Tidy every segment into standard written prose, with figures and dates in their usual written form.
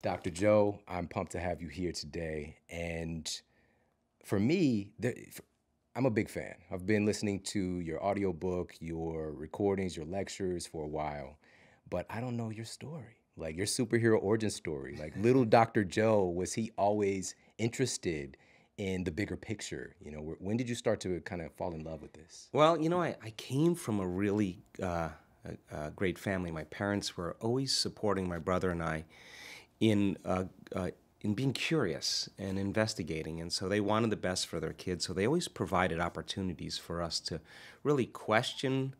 Dr. Joe, I'm pumped to have you here today. And for me, I'm a big fan. I've been listening to your audiobook, your recordings, your lectures for a while, but I don't know your story, like your superhero origin story. Like little Dr. Joe, was he always interested in the bigger picture? When did you start to kind of fall in love with this? Well, I came from a really great family. My parents were always supporting my brother and I in uh, in being curious and investigating, and so they wanted the best for their kids. So they always provided opportunities for us to really question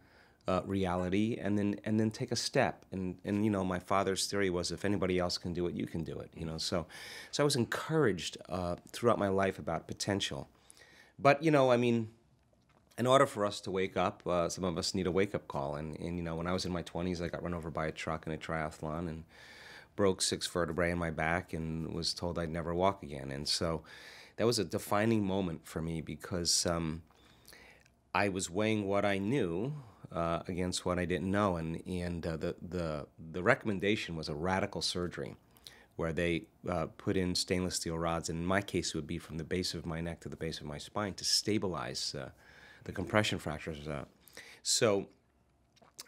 reality and then take a step. And my father's theory was, if anybody else can do it, you can do it. So I was encouraged throughout my life about potential. But I mean, in order for us to wake up, some of us need a wake up call. And when I was in my 20s, I got run over by a truck in a triathlon and broke 6 vertebrae in my back and was told I'd never walk again. And so that was a defining moment for me because I was weighing what I knew against what I didn't know. And the recommendation was a radical surgery where they put in stainless steel rods. And in my case, it would be from the base of my neck to the base of my spine to stabilize the compression fractures. So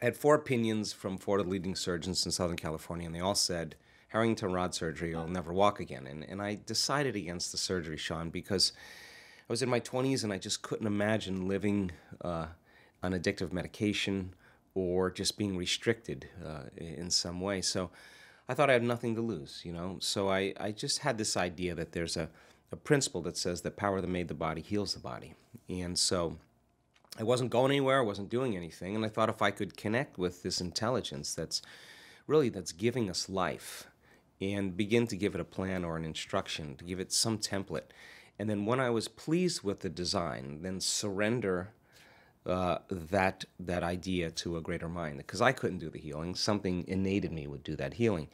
I had 4 opinions from 4 of the leading surgeons in Southern California, and they all said, Harrington rod surgery, you'll never walk again. And I decided against the surgery, Shawn, because I was in my 20s and I just couldn't imagine living on addictive medication or just being restricted in some way. So I thought I had nothing to lose. So I just had this idea that there's a principle that says that power that made the body heals the body. And so I wasn't going anywhere, I wasn't doing anything, and I thought if I could connect with this intelligence that's giving us life and begin to give it a plan or an instruction, to give it some template. And then when I was pleased with the design, then surrender that idea to a greater mind. Because I couldn't do the healing. Something innate in me would do that healing.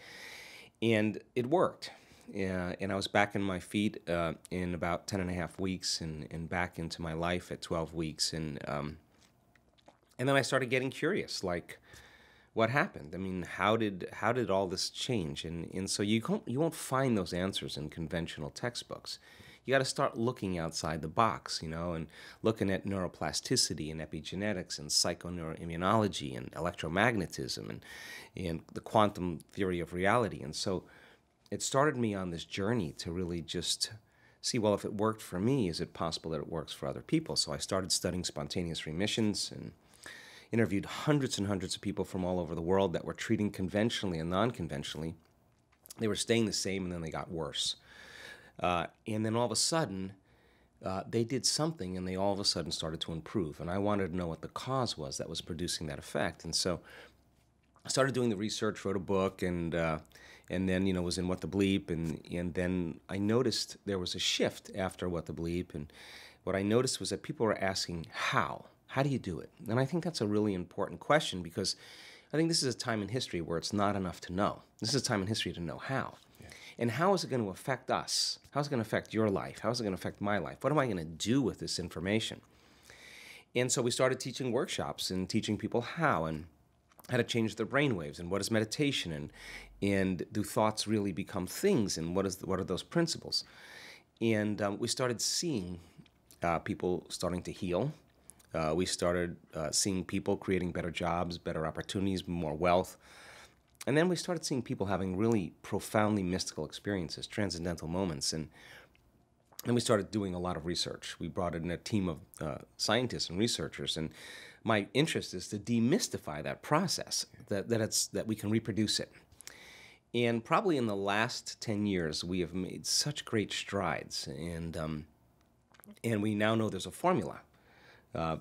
And it worked. And I was back in my feet in about 10 and a half weeks and back into my life at 12 weeks. And then I started getting curious, like, what happened? I mean, how did all this change? And so you won't find those answers in conventional textbooks. You got to start looking outside the box, and looking at neuroplasticity and epigenetics and psychoneuroimmunology and electromagnetism and the quantum theory of reality. And so it started me on this journey to really just see, well, if it worked for me, is it possible that it works for other people? So I started studying spontaneous remissions and interviewed hundreds and hundreds of people from all over the world that were treating conventionally and non-conventionally. They were staying the same, and then they got worse. And then all of a sudden, they did something, and they all of a sudden started to improve. And I wanted to know what the cause was that was producing that effect. And so I started doing the research, wrote a book, and then was in What the Bleep, and then I noticed there was a shift after What the Bleep, and what I noticed was that people were asking how. How do you do it? And I think that's a really important question, because I think this is a time in history where it's not enough to know. This is a time in history to know how. Yeah. And how is it going to affect us? How is it going to affect your life? How is it going to affect my life? What am I going to do with this information? And so we started teaching workshops and teaching people how to change their brainwaves, and what is meditation, and do thoughts really become things, and what are those principles? And we started seeing people starting to heal. We started seeing people creating better jobs, better opportunities, more wealth. And then we started seeing people having really profoundly mystical experiences, transcendental moments. And then we started doing a lot of research. We brought in a team of scientists and researchers. And my interest is to demystify that process, that we can reproduce it. And probably in the last 10 years, we have made such great strides. And we now know there's a formula.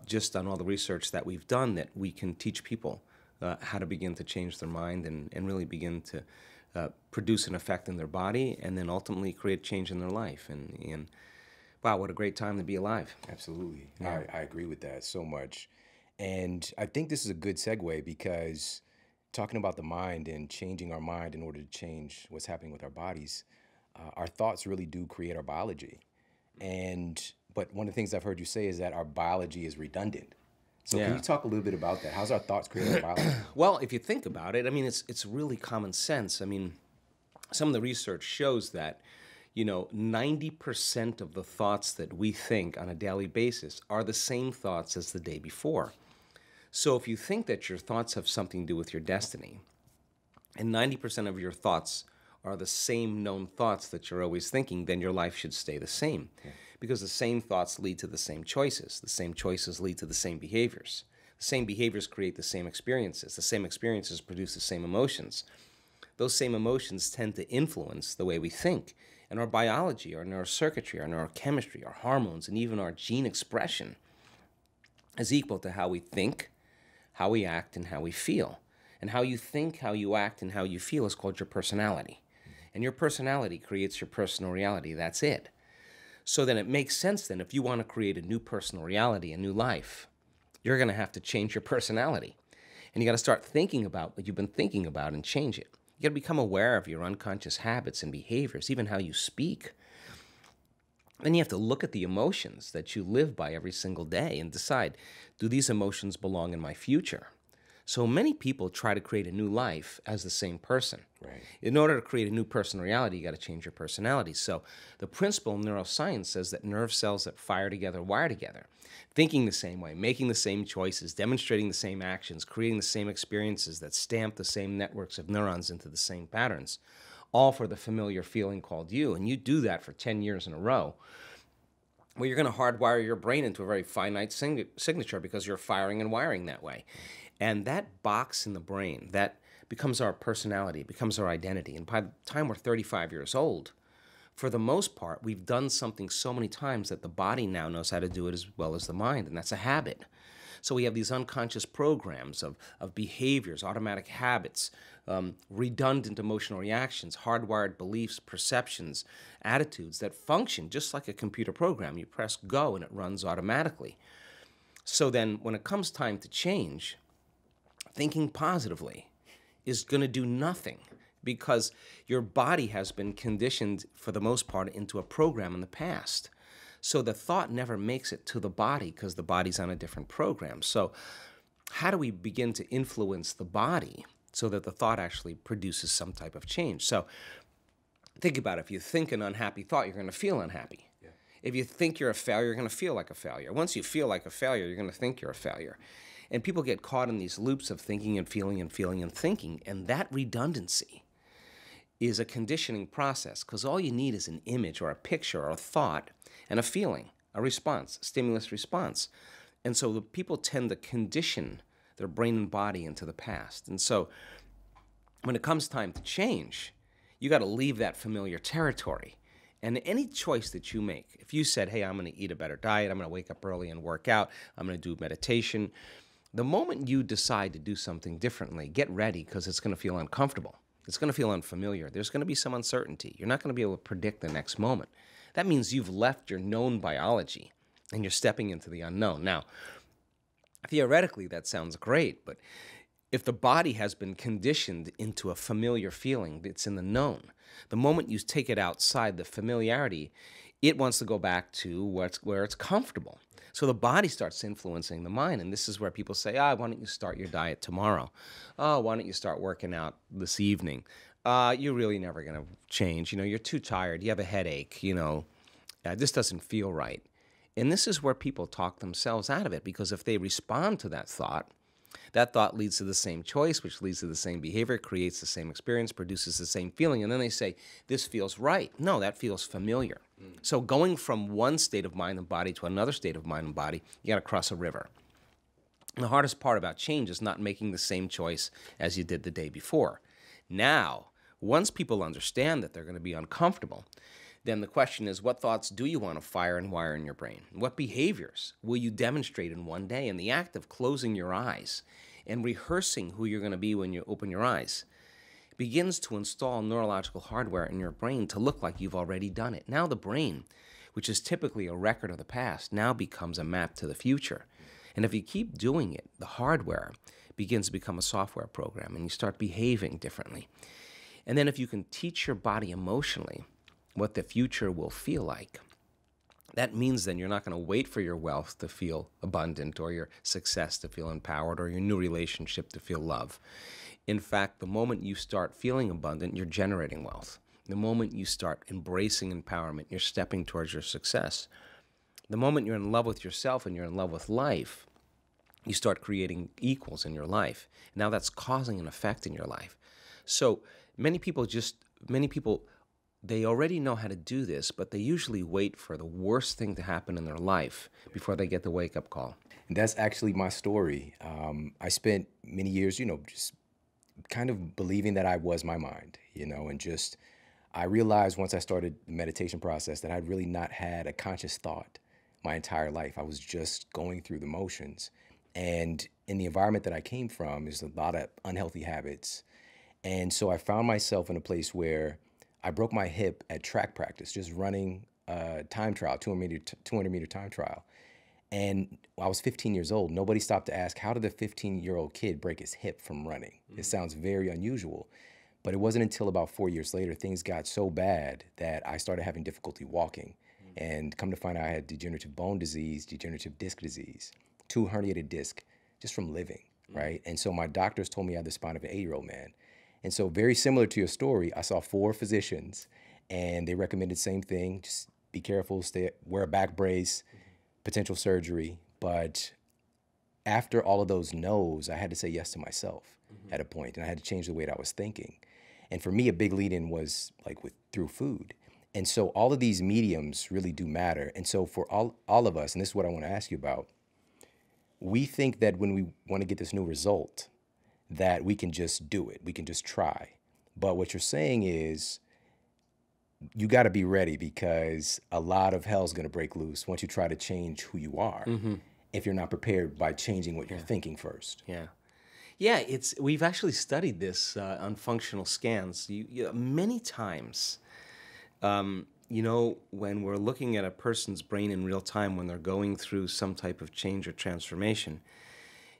Just on all the research that we've done, that we can teach people how to begin to change their mind and really begin to produce an effect in their body, and then ultimately create change in their life. And wow, what a great time to be alive. Absolutely. Yeah. I agree with that so much. And I think this is a good segue, because talking about the mind and changing our mind in order to change what's happening with our bodies, our thoughts really do create our biology. But one of the things I've heard you say is that our biology is redundant. So can Yeah. you talk a little bit about that? How's our thoughts create our biology? Well, if you think about it, I mean, it's really common sense. I mean, some of the research shows that, 90% of the thoughts that we think on a daily basis are the same thoughts as the day before. So if you think that your thoughts have something to do with your destiny, and 90% of your thoughts are the same known thoughts that you're always thinking, then your life should stay the same. Yeah. Because the same thoughts lead to the same choices. The same choices lead to the same behaviors. The same behaviors create the same experiences. The same experiences produce the same emotions. Those same emotions tend to influence the way we think. And our biology, our neurocircuitry, our neurochemistry, our hormones, and even our gene expression is equal to how we think, how we act, and how we feel. And how you think, how you act, and how you feel is called your personality. And your personality creates your personal reality. That's it. So then it makes sense then, if you want to create a new personal reality, a new life, you're going to have to change your personality. And you got to start thinking about what you've been thinking about and change it. You got to become aware of your unconscious habits and behaviors, even how you speak. Then you have to look at the emotions that you live by every single day and decide, do these emotions belong in my future? So many people try to create a new life as the same person. Right. In order to create a new personal reality, you got to change your personality. So the principle in neuroscience says that nerve cells that fire together wire together. Thinking the same way, making the same choices, demonstrating the same actions, creating the same experiences that stamp the same networks of neurons into the same patterns, all for the familiar feeling called you. And you do that for 10 years in a row, well, you're going to hardwire your brain into a very finite signature because you're firing and wiring that way. And that box in the brain, that becomes our personality, becomes our identity. And by the time we're 35 years old, for the most part, we've done something so many times that the body now knows how to do it as well as the mind, and that's a habit. So we have these unconscious programs of behaviors, automatic habits, redundant emotional reactions, hardwired beliefs, perceptions, attitudes that function just like a computer program. You press go and it runs automatically. So then when it comes time to change, thinking positively is going to do nothing because your body has been conditioned for the most part into a program in the past. So the thought never makes it to the body because the body's on a different program. So how do we begin to influence the body so that the thought actually produces some type of change? So think about it. If you think an unhappy thought, you're going to feel unhappy. Yeah. If you think you're a failure, you're going to feel like a failure. Once you feel like a failure, you're going to think you're a failure. And people get caught in these loops of thinking and feeling and feeling and thinking. And that redundancy is a conditioning process because all you need is an image or a picture or a thought and a feeling, a response, a stimulus response. And so the people tend to condition their brain and body into the past. And so when it comes time to change, you got to leave that familiar territory. And any choice that you make, if you said, hey, I'm going to eat a better diet, I'm going to wake up early and work out, I'm going to do meditation, the moment you decide to do something differently, get ready because it's going to feel uncomfortable. It's going to feel unfamiliar. There's going to be some uncertainty. You're not going to be able to predict the next moment. That means you've left your known biology and you're stepping into the unknown. Now, theoretically, that sounds great, but if the body has been conditioned into a familiar feeling that's in the known, the moment you take it outside the familiarity, it wants to go back to where it's comfortable. So the body starts influencing the mind, and this is where people say, why don't you start your diet tomorrow? Oh, why don't you start working out this evening? You're really never going to change. You're too tired. You have a headache. This doesn't feel right. And this is where people talk themselves out of it, because if they respond to that thought leads to the same choice, which leads to the same behavior, creates the same experience, produces the same feeling, and then they say, this feels right. No, that feels familiar. So going from one state of mind and body to another state of mind and body, you got to cross a river. And the hardest part about change is not making the same choice as you did the day before. Now, once people understand that they're going to be uncomfortable, then the question is, what thoughts do you want to fire and wire in your brain? What behaviors will you demonstrate in one day? And the act of closing your eyes and rehearsing who you're going to be when you open your eyes begins to install neurological hardware in your brain to look like you've already done it. Now the brain, which is typically a record of the past, now becomes a map to the future. And if you keep doing it, the hardware begins to become a software program and you start behaving differently. And then if you can teach your body emotionally what the future will feel like, that means then you're not going to wait for your wealth to feel abundant or your success to feel empowered or your new relationship to feel love. In fact, the moment you start feeling abundant, you're generating wealth. the moment you start embracing empowerment, you're stepping towards your success. The moment you're in love with yourself and you're in love with life, you start creating equals in your life. Now that's causing an effect in your life. So many people, they already know how to do this, but they usually wait for the worst thing to happen in their life before they get the wake-up call. And that's actually my story. I spent many years, just kind of believing that I was my mind, and just I realized once I started the meditation process that I'd really not had a conscious thought my entire life. I was just going through the motions. And in the environment that I came from, there's a lot of unhealthy habits. And so I found myself in a place where I broke my hip at track practice, just running a time trial, 200-meter time trial. And I was 15 years old. Nobody stopped to ask, how did a 15-year-old kid break his hip from running? It sounds very unusual. But it wasn't until about 4 years later, things got so bad that I started having difficulty walking. And come to find out I had degenerative bone disease, degenerative disc disease, 2 herniated disc just from living, right? And so my doctors told me I had the spine of an 8-year-old man. And so very similar to your story, I saw 4 physicians and they recommended the same thing, just be careful, wear a back brace, potential surgery. But after all of those no's, I had to say yes to myself at a point, and I had to change the way that I was thinking. And for me, a big lead-in was like through food. And so all of these mediums really do matter. And so for all of us, and this is what I want to ask you about, we think that when we want to get this new result, that we can just do it. We can just try. But what you're saying is you got to be ready, because a lot of hell's going to break loose once you try to change who you are, if you're not prepared by changing what you're thinking first. Yeah. Yeah, we've actually studied this on functional scans many times. When we're looking at a person's brain in real time, when they're going through some type of change or transformation,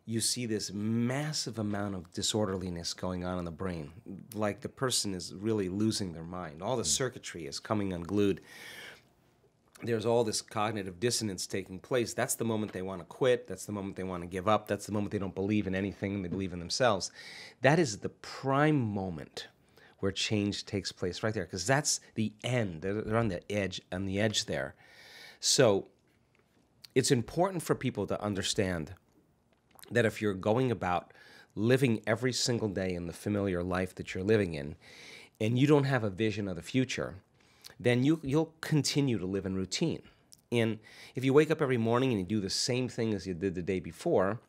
you see this massive amount of disorderliness going on in the brain. Like the person is really losing their mind. All the circuitry is coming unglued. There's all this cognitive dissonance taking place. That's the moment they want to quit. That's the moment they want to give up. That's the moment they don't believe in anything. They believe in themselves. That is the prime moment where change takes place right there, because that's the end. They're on the edge there. So it's important for people to understand that if you're going about living every single day in the familiar life that you're living in, and you don't have a vision of the future, then you'll continue to live in routine. And if you wake up every morning and you do the same thing as you did the day before,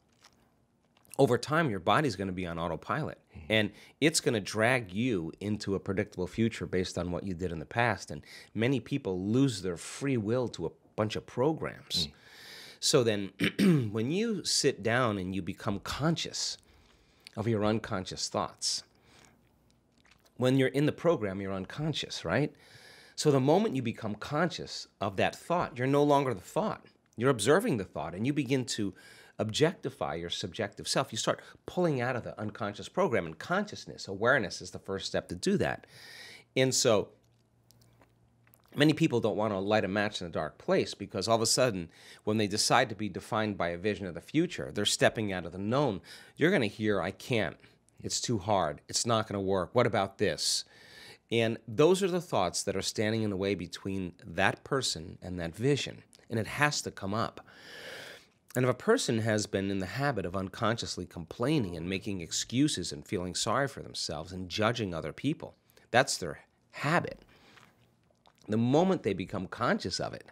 over time, your body's going to be on autopilot, and it's going to drag you into a predictable future based on what you did in the past. And many people lose their free will to a bunch of programs. So then when you sit down and you become conscious of your unconscious thoughts, when you're in the program, you're unconscious, right? So the moment you become conscious of that thought, you're no longer the thought. You're observing the thought, and you begin to objectify your subjective self. You start pulling out of the unconscious program, and consciousness, awareness is the first step to do that. And so many people don't want to light a match in a dark place, because all of a sudden, when they decide to be defined by a vision of the future, they're stepping out of the known. You're going to hear, I can't. It's too hard. It's not going to work. What about this? And those are the thoughts that are standing in the way between that person and that vision. And it has to come up. And if a person has been in the habit of unconsciously complaining and making excuses and feeling sorry for themselves and judging other people, that's their habit. The moment they become conscious of it,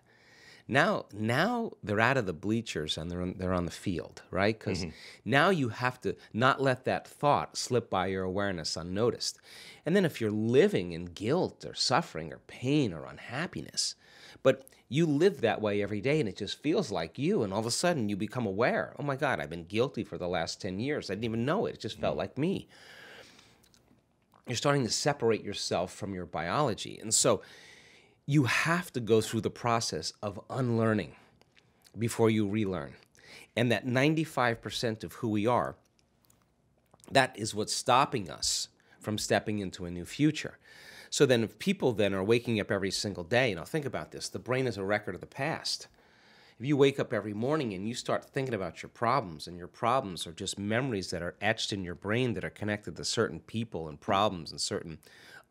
now they're out of the bleachers and they're on the field, right? Because now you have to not let that thought slip by your awareness unnoticed. And then if you're living in guilt or suffering or pain or unhappiness, but you live that way every day and it just feels like you, and all of a sudden you become aware, oh my God, I've been guilty for the last 10 years. I didn't even know it. It just felt like me. You're starting to separate yourself from your biology. And so you have to go through the process of unlearning before you relearn. And that 95% of who we are, that is what's stopping us from stepping into a new future. So then if people then are waking up every single day, think about this, the brain is a record of the past. If you wake up every morning and you start thinking about your problems, and your problems are just memories that are etched in your brain that are connected to certain people and problems and certain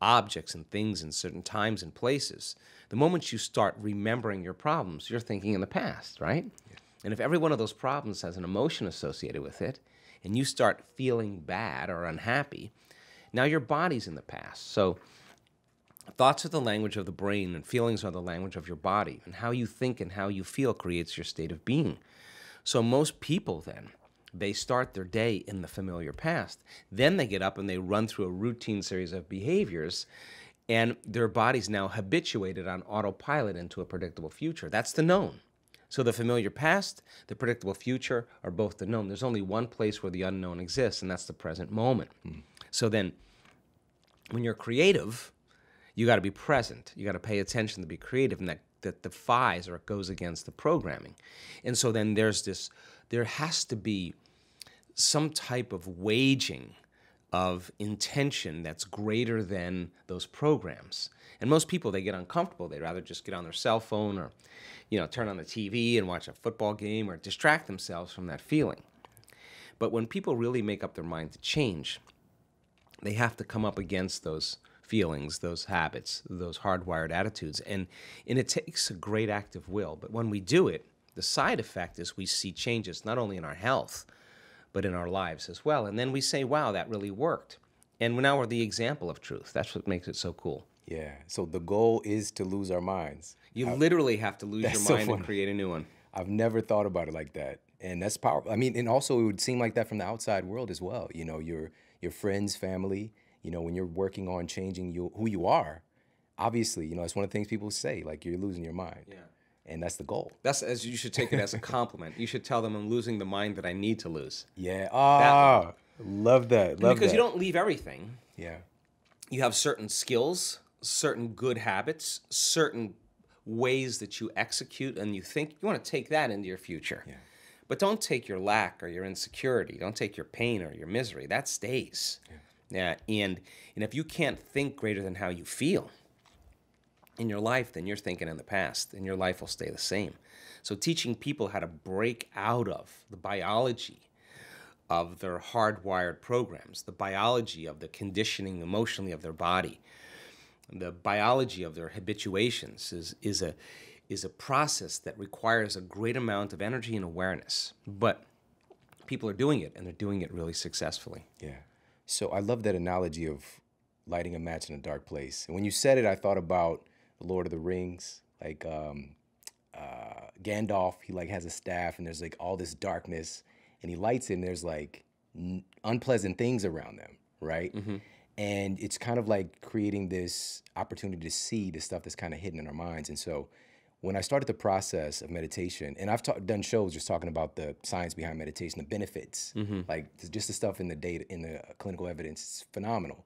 objects and things in certain times and places, the moment you start remembering your problems, you're thinking in the past, right? Yeah. And if every one of those problems has an emotion associated with it, and you start feeling bad or unhappy, now your body's in the past. So thoughts are the language of the brain, and feelings are the language of your body. And how you think and how you feel creates your state of being. So most people then, they start their day in the familiar past. Then they get up and they run through a routine series of behaviors, and their body's now habituated on autopilot into a predictable future. That's the known. So the familiar past, the predictable future are both the known. There's only one place where the unknown exists, and that's the present moment. So then when you're creative, you got to be present. You got to pay attention to be creative, and that defies or it goes against the programming. And so then there has to be some type of waging of intention that's greater than those programs. And most people, they get uncomfortable. They'd rather just get on their cell phone or, turn on the TV and watch a football game or distract themselves from that feeling. But when people really make up their mind to change, they have to come up against those feelings, those habits, those hardwired attitudes. And it takes a great act of will. But when we do it, the side effect is we see changes not only in our health, but in our lives as well. And then we say, wow, that really worked. And now we're the example of truth. That's what makes it so cool. Yeah. So the goal is to lose our minds. You literally have to lose your mind and create a new one. I've never thought about it like that. And that's powerful. I mean, and also it would seem like that from the outside world as well. Your friends, family, when you're working on changing who you are, obviously, it's one of the things people say, like you're losing your mind. Yeah. And that's the goal. You should take it as a compliment. You should tell them I'm losing the mind that I need to lose. Yeah. Love that. Because you don't leave everything. Yeah. You have certain skills, certain good habits, certain ways that you execute, and you think you want to take that into your future. Yeah. But don't take your lack or your insecurity. Don't take your pain or your misery. That stays. Yeah. And if you can't think greater than how you feel in your life, then you're thinking in the past, and your life will stay the same. So teaching people how to break out of the biology of their hardwired programs, the biology of the conditioning emotionally of their body, the biology of their habituations is a process that requires a great amount of energy and awareness. But people are doing it, and they're doing it really successfully. Yeah. So I love that analogy of lighting a match in a dark place. And when you said it, I thought about the Lord of the Rings, like Gandalf. He has a staff, and there's all this darkness, and he lights it, and there's unpleasant things around them, right? Mm-hmm. And it's kind of like creating this opportunity to see the stuff that's kind of hidden in our minds. And so when I started the process of meditation, and I've done shows just talking about the science behind meditation, the benefits, just the stuff in the data, in the clinical evidence, it's phenomenal.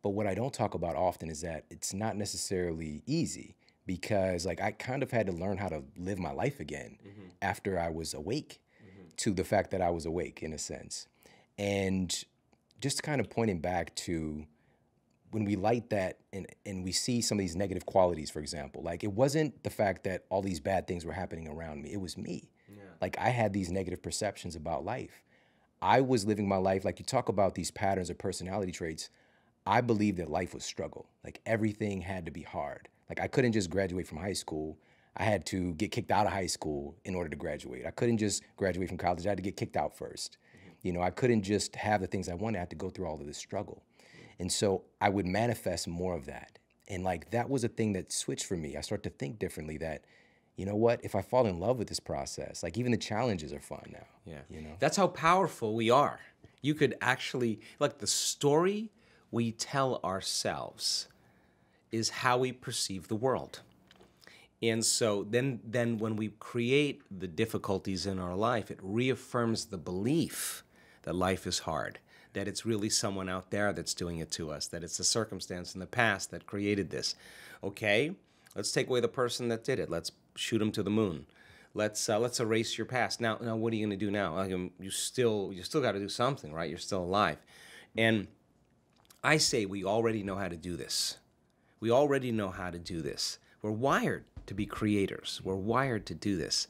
But what I don't talk about often is that it's not necessarily easy, because I kind of had to learn how to live my life again after I was awake to the fact that I was awake, in a sense. And just kind of pointing back to when we light that and we see some of these negative qualities, for example, it wasn't the fact that all these bad things were happening around me. It was me. Yeah. I had these negative perceptions about life. I was living my life, you talk about these patterns of personality traits. I believed that life was struggle. Everything had to be hard. I couldn't just graduate from high school. I had to get kicked out of high school in order to graduate. I couldn't just graduate from college. I had to get kicked out first. I couldn't just have the things I wanted. I had to go through all of this struggle. And so I would manifest more of that. And that was a thing that switched for me. I started to think differently that, you know what, if I fall in love with this process, even the challenges are fun now. Yeah. That's how powerful we are. You could actually, the story we tell ourselves is how we perceive the world. And so then when we create the difficulties in our life, it reaffirms the belief that life is hard, that it's really someone out there that's doing it to us, that it's a circumstance in the past that created this. Okay, let's take away the person that did it. Let's shoot him to the moon. Let's erase your past. Now, what are you going to do now? You still got to do something, right? You're still alive. And I say we already know how to do this. We already know how to do this. We're wired to be creators. We're wired to do this.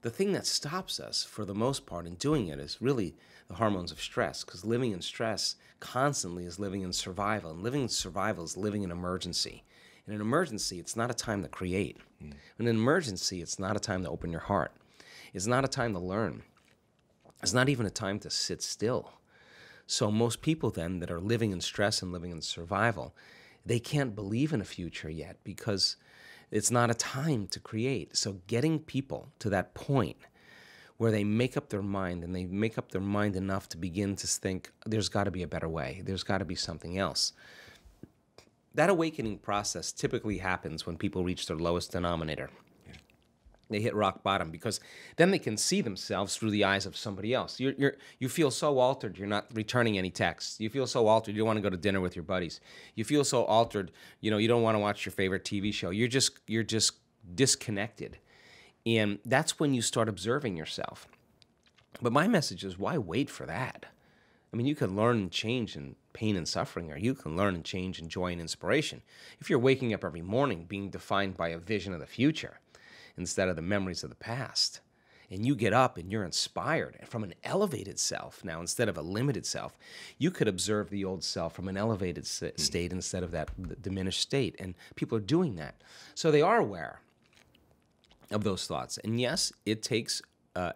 the thing that stops us, for the most part, in doing it is really the hormones of stress, because living in stress constantly is living in survival, and living in survival is living in emergency. In an emergency, it's not a time to create. In an emergency, it's not a time to open your heart. It's not a time to learn. It's not even a time to sit still. So most people then that are living in stress and living in survival, they can't believe in a future yet because it's not a time to create. So getting people to that point where they make up their mind, and they make up their mind enough to begin to think, there's got to be a better way. There's got to be something else. That awakening process typically happens when people reach their lowest denominator. They hit rock bottom, because then they can see themselves through the eyes of somebody else. You feel so altered, you're not returning any texts. You feel so altered, you don't want to go to dinner with your buddies. You feel so altered, you don't want to watch your favorite TV show. You're just disconnected. And that's when you start observing yourself. But my message is, why wait for that? I mean, you can learn and change in pain and suffering, or you can learn and change in joy and inspiration. If you're waking up every morning being defined by a vision of the future instead of the memories of the past, and you get up and you're inspired from an elevated self now instead of a limited self, you could observe the old self from an elevated state instead of that diminished state. And people are doing that. So they are aware of those thoughts. And yes, it takes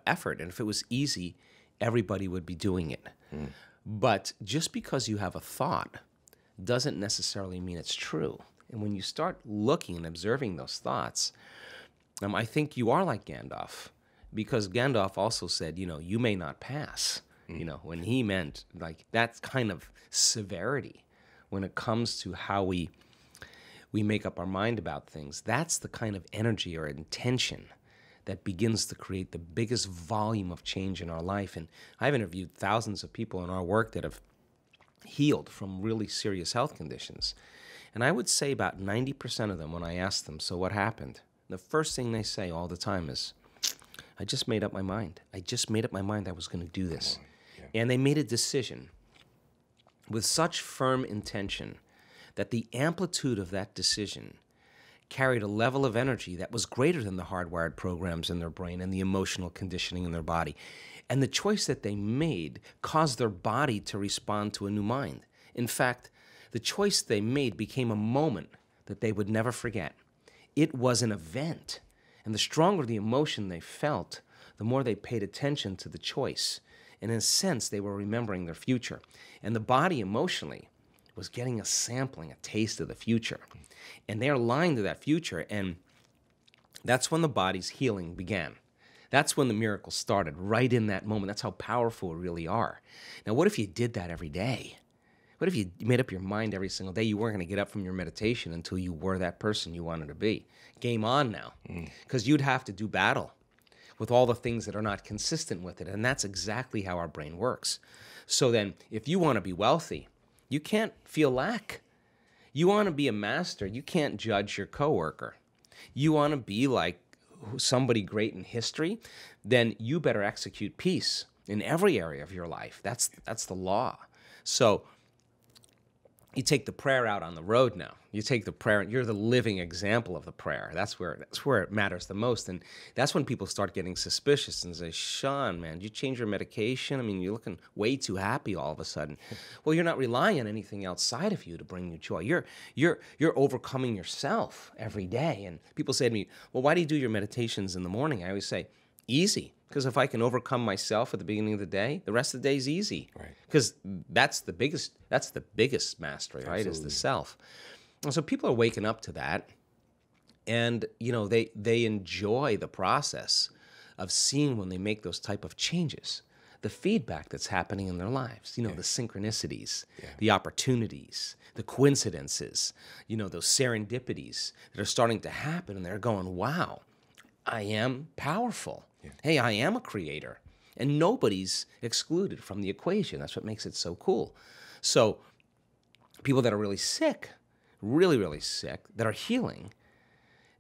effort. And if it was easy, everybody would be doing it. But just because you have a thought doesn't necessarily mean it's true. And when you start looking and observing those thoughts, I think you are like Gandalf, because Gandalf also said, you may not pass, when he meant like that kind of severity when it comes to how we make up our mind about things. That's the kind of energy or intention that begins to create the biggest volume of change in our life. And I've interviewed thousands of people in our work that have healed from really serious health conditions. And I would say about 90% of them, when I ask them, so what happened? The first thing they say all the time is, I just made up my mind. I just made up my mind I was going to do this. Yeah. And they made a decision with such firm intention that the amplitude of that decision carried a level of energy that was greater than the hardwired programs in their brain and the emotional conditioning in their body. And the choice that they made caused their body to respond to a new mind. In fact, the choice they made became a moment that they would never forget. It was an event. And the stronger the emotion they felt, the more they paid attention to the choice. And in a sense, they were remembering their future. And the body emotionally was getting a sampling, a taste of the future. And they're aligned to that future. And that's when the body's healing began. That's when the miracle started, right in that moment. That's how powerful we really are. Now, what if you did that every day? What if you made up your mind every single day you weren't going to get up from your meditation until you were that person you wanted to be? Game on now. Because you'd have to do battle with all the things that are not consistent with it. And that's exactly how our brain works. So then, if you want to be wealthy, you can't feel lack. You want to be a master, you can't judge your coworker. You want to be like somebody great in history, then you better execute peace in every area of your life. That's the law. So you take the prayer out on the road now. You take the prayer, and you're the living example of the prayer. That's where it matters the most. And that's when people start getting suspicious and say, Shawn, man, did you change your medication? I mean, you're looking way too happy all of a sudden. Well, you're not relying on anything outside of you to bring you joy. You're overcoming yourself every day. And people say to me, well, why do you do your meditations in the morning? I always say, easy. Because if I can overcome myself at the beginning of the day, the rest of the day is easy. Right. Because that's the biggest mastery, right? Absolutely. Is the self. And so people are waking up to that, and they enjoy the process of seeing when they make those type of changes, the feedback that's happening in their lives. The synchronicities, the opportunities, the coincidences, those serendipities that are starting to happen, and they're going, wow, I am powerful. Yeah. Hey, I am a creator. And nobody's excluded from the equation. That's what makes it so cool. So people that are really sick, really, really sick, that are healing,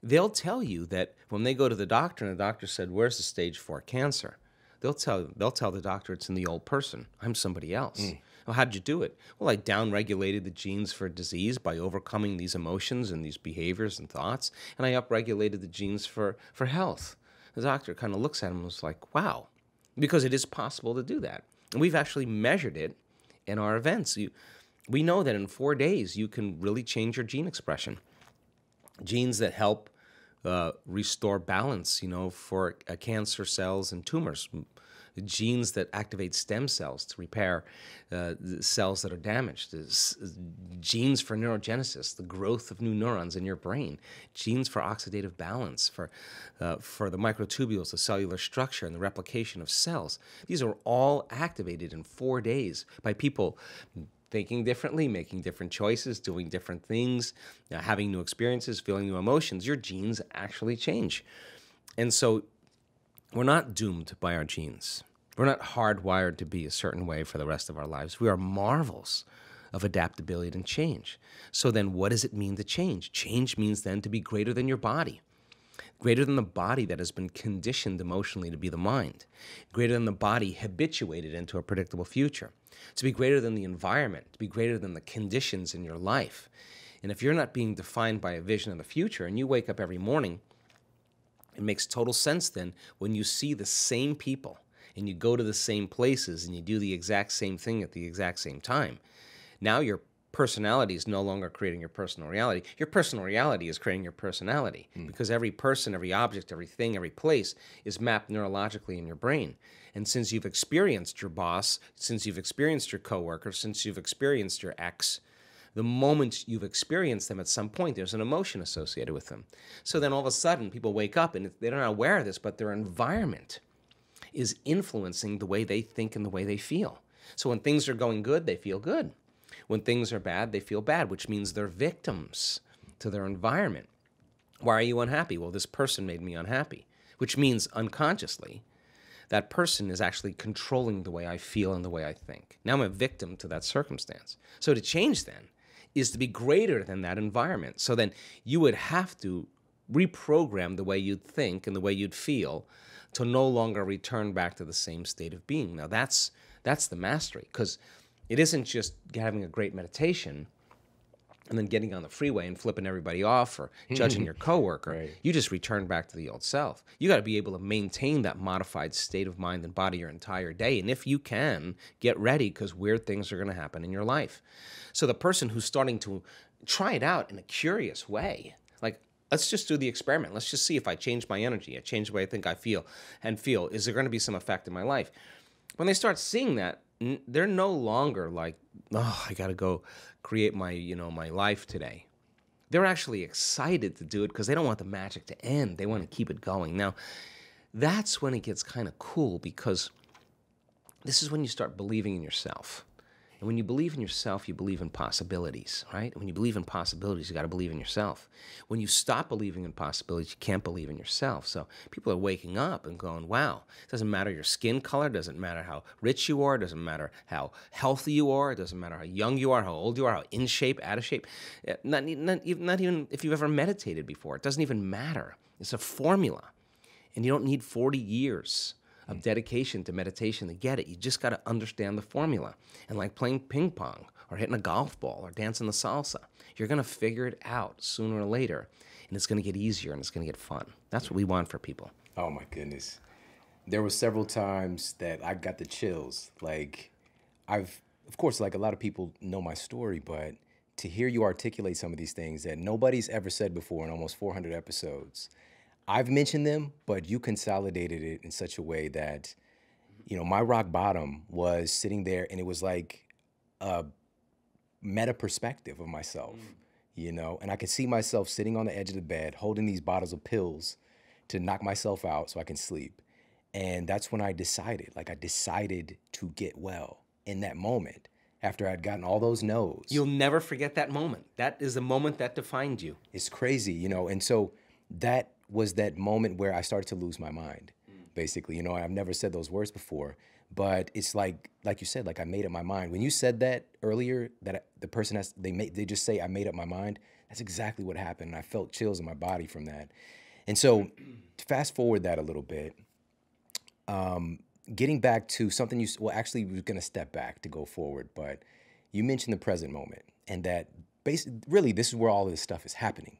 they'll tell you that when they go to the doctor and the doctor said, where's the stage 4 cancer? They'll tell the doctor it's in the old person. I'm somebody else. Well, how'd you do it? Well, I downregulated the genes for disease by overcoming these emotions and these behaviors and thoughts, and I upregulated the genes for health. The doctor kind of looks at him and was like, wow, because it is possible to do that. And we've actually measured it in our events. We know that in 4 days, you can really change your gene expression. Genes that help restore balance, for cancer cells and tumors. Genes that activate stem cells to repair the cells that are damaged. Genes for neurogenesis, the growth of new neurons in your brain. Genes for oxidative balance, for the microtubules, the cellular structure, and the replication of cells. These are all activated in 4 days by people thinking differently, making different choices, doing different things, having new experiences, feeling new emotions. Your genes actually change. And so we're not doomed by our genes. We're not hardwired to be a certain way for the rest of our lives. We are marvels of adaptability and change. So then what does it mean to change? Change means then to be greater than your body, greater than the body that has been conditioned emotionally to be the mind, greater than the body habituated into a predictable future, to be greater than the environment, to be greater than the conditions in your life. And if you're not being defined by a vision of the future and you wake up every morning, it makes total sense then when you see the same people and you go to the same places and you do the exact same thing at the exact same time. Now your personality is no longer creating your personal reality. Your personal reality is creating your personality because every person, every object, everything, every place is mapped neurologically in your brain. And since you've experienced your boss, since you've experienced your coworker, since you've experienced your ex, the moment you've experienced them at some point, there's an emotion associated with them. So then all of a sudden, people wake up and they're not aware of this, but their environment is influencing the way they think and the way they feel. So when things are going good, they feel good. When things are bad, they feel bad, which means they're victims to their environment. Why are you unhappy? Well, this person made me unhappy, which means unconsciously, that person is actually controlling the way I feel and the way I think. Now I'm a victim to that circumstance. So to change then is to be greater than that environment. So then you would have to reprogram the way you'd think and the way you'd feel to no longer return back to the same state of being. Now that's the mastery, because it isn't just having a great meditation and then getting on the freeway and flipping everybody off or judging your coworker. Right. You just return back to the old self. You got to be able to maintain that modified state of mind and body your entire day. And if you can, get ready, because weird things are going to happen in your life. So the person who's starting to try it out in a curious way, like, let's just do the experiment. Let's just see if I change my energy, I change the way I think I feel, is there going to be some effect in my life? When they start seeing that, they're no longer like, oh, I got to go create my, my life today. They're actually excited to do it because they don't want the magic to end. They want to keep it going. Now, that's when it gets kind of cool, because this is when you start believing in yourself. And when you believe in yourself, you believe in possibilities, right? When you believe in possibilities, you got to believe in yourself. When you stop believing in possibilities, you can't believe in yourself. So people are waking up and going, wow, it doesn't matter your skin color, doesn't matter how rich you are, doesn't matter how healthy you are, it doesn't matter how young you are, how old you are, how in shape, out of shape. Not even if you've ever meditated before. It doesn't even matter. It's a formula. And you don't need 40 years of dedication to meditation to get it. You just got to understand the formula. And like playing ping pong or hitting a golf ball or dancing the salsa, you're going to figure it out sooner or later, and it's going to get easier and it's going to get fun. That's what we want for people. Oh my goodness. There were several times that I got the chills. Like, of course, like a lot of people know my story, but to hear you articulate some of these things that nobody's ever said before in almost 400 episodes, I've mentioned them, but you consolidated it in such a way that, my rock bottom was sitting there, and it was like a meta perspective of myself, and I could see myself sitting on the edge of the bed, holding these bottles of pills to knock myself out so I can sleep. And that's when I decided to get well in that moment after I'd gotten all those no's. You'll never forget that moment. That is the moment that defined you. It's crazy, and so that was that moment where I started to lose my mind, basically. I've never said those words before, but it's like you said, like I made up my mind. When you said that earlier, that the person they just say, I made up my mind, that's exactly what happened. And I felt chills in my body from that. And so to fast forward that a little bit, getting back to something actually we're going to step back to go forward, but you mentioned the present moment, and that basically, really, this is where all of this stuff is happening.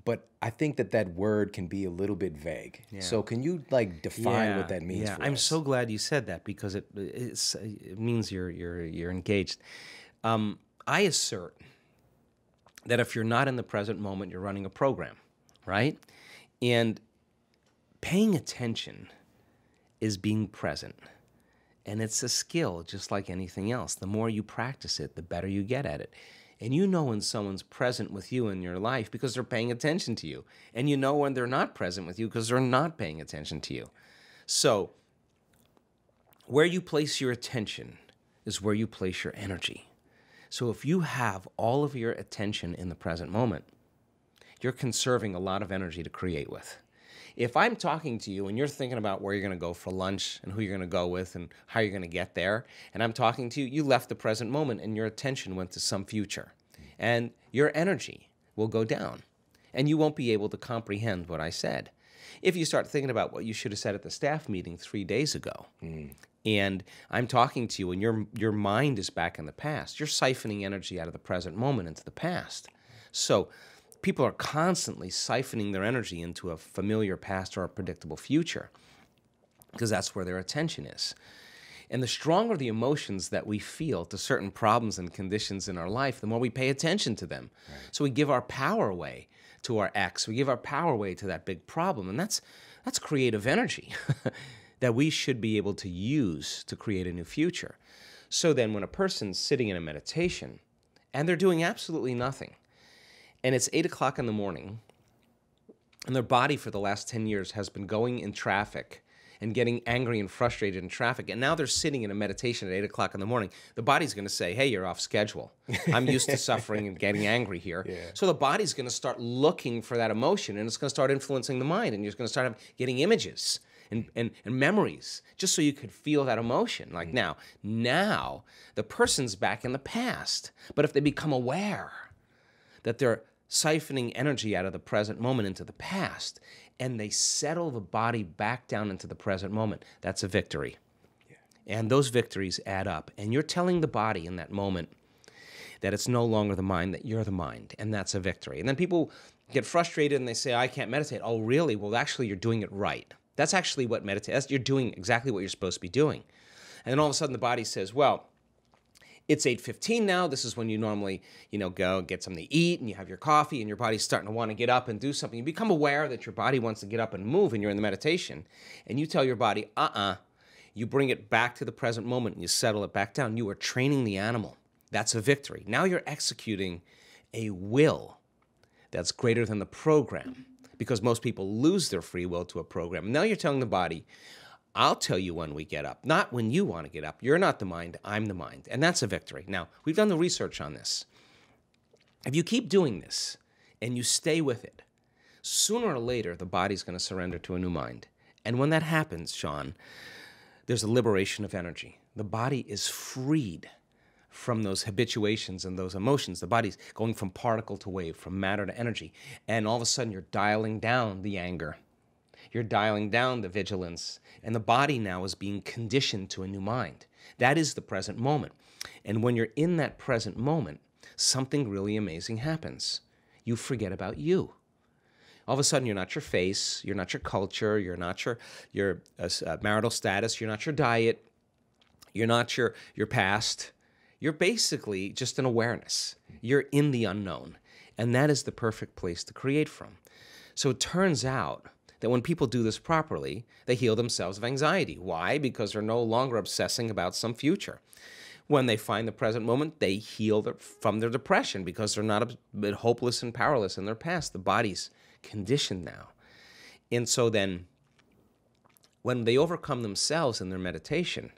but I think that that word can be a little bit vague. Yeah. So can you like define what that means for I'm us? so glad you said that because it means you're engaged. I assert that if you're not in the present moment, you're running a program, right? And paying attention is being present. And it's a skill just like anything else. The more you practice it, the better you get at it. And you know when someone's present with you in your life because they're paying attention to you. And you know when they're not present with you because they're not paying attention to you. So where you place your attention is where you place your energy. So if you have all of your attention in the present moment, you're conserving a lot of energy to create with. If I'm talking to you and you're thinking about where you're going to go for lunch and who you're going to go with and how you're going to get there, and I'm talking to you, you left the present moment and your attention went to some future. And your energy will go down and you won't be able to comprehend what I said. If you start thinking about what you should have said at the staff meeting 3 days ago, and I'm talking to you and your mind is back in the past, you're siphoning energy out of the present moment into the past. So people are constantly siphoning their energy into a familiar past or a predictable future because that's where their attention is. And the stronger the emotions that we feel to certain problems and conditions in our life, the more we pay attention to them. Right. So we give our power away to our ex. We give our power away to that big problem. And that's creative energy that we should be able to use to create a new future. So then when a person's sitting in a meditation and they're doing absolutely nothing, and it's 8 o'clock in the morning, and their body for the last 10 years has been going in traffic and getting angry and frustrated in traffic, and now they're sitting in a meditation at 8 o'clock in the morning, the body's going to say, hey, you're off schedule. I'm used to suffering and getting angry here. Yeah. So the body's going to start looking for that emotion, and it's going to start influencing the mind, and you're going to start getting images and memories just so you could feel that emotion. Like now the person's back in the past, but if they become aware that they're siphoning energy out of the present moment into the past, and they settle the body back down into the present moment, that's a victory. Yeah. And those victories add up. And you're telling the body in that moment that it's no longer the mind, that you're the mind, and that's a victory. And then people get frustrated and they say, I can't meditate. Oh, really? Well, actually, you're doing it right. That's actually what meditate. You're doing exactly what you're supposed to be doing. And then all of a sudden the body says, well, it's 8:15 now. This is when you normally, go get something to eat and you have your coffee and your body's starting to want to get up and do something. You become aware that your body wants to get up and move and you're in the meditation. And you tell your body, You bring it back to the present moment and you settle it back down. You are training the animal. That's a victory. Now you're executing a will that's greater than the program because most people lose their free will to a program. Now you're telling the body, I'll tell you when we get up, not when you want to get up. You're not the mind, I'm the mind. And that's a victory. Now, we've done the research on this. If you keep doing this and you stay with it, sooner or later, the body's going to surrender to a new mind. And when that happens, Shawn, there's a liberation of energy. The body is freed from those habituations and those emotions. The body's going from particle to wave, from matter to energy. And all of a sudden, you're dialing down the anger. You're dialing down the vigilance, and the body now is being conditioned to a new mind. That is the present moment. And when you're in that present moment, something really amazing happens. You forget about you. All of a sudden, you're not your face, you're not your culture, you're not your marital status, you're not your diet, you're not your past. You're basically just an awareness. You're in the unknown, and that is the perfect place to create from. So it turns out that when people do this properly, they heal themselves of anxiety. Why? Because they're no longer obsessing about some future. When they find the present moment, they heal from their depression because they're not a bit hopeless and powerless in their past. The body's conditioned now. And so then, when they overcome themselves in their meditation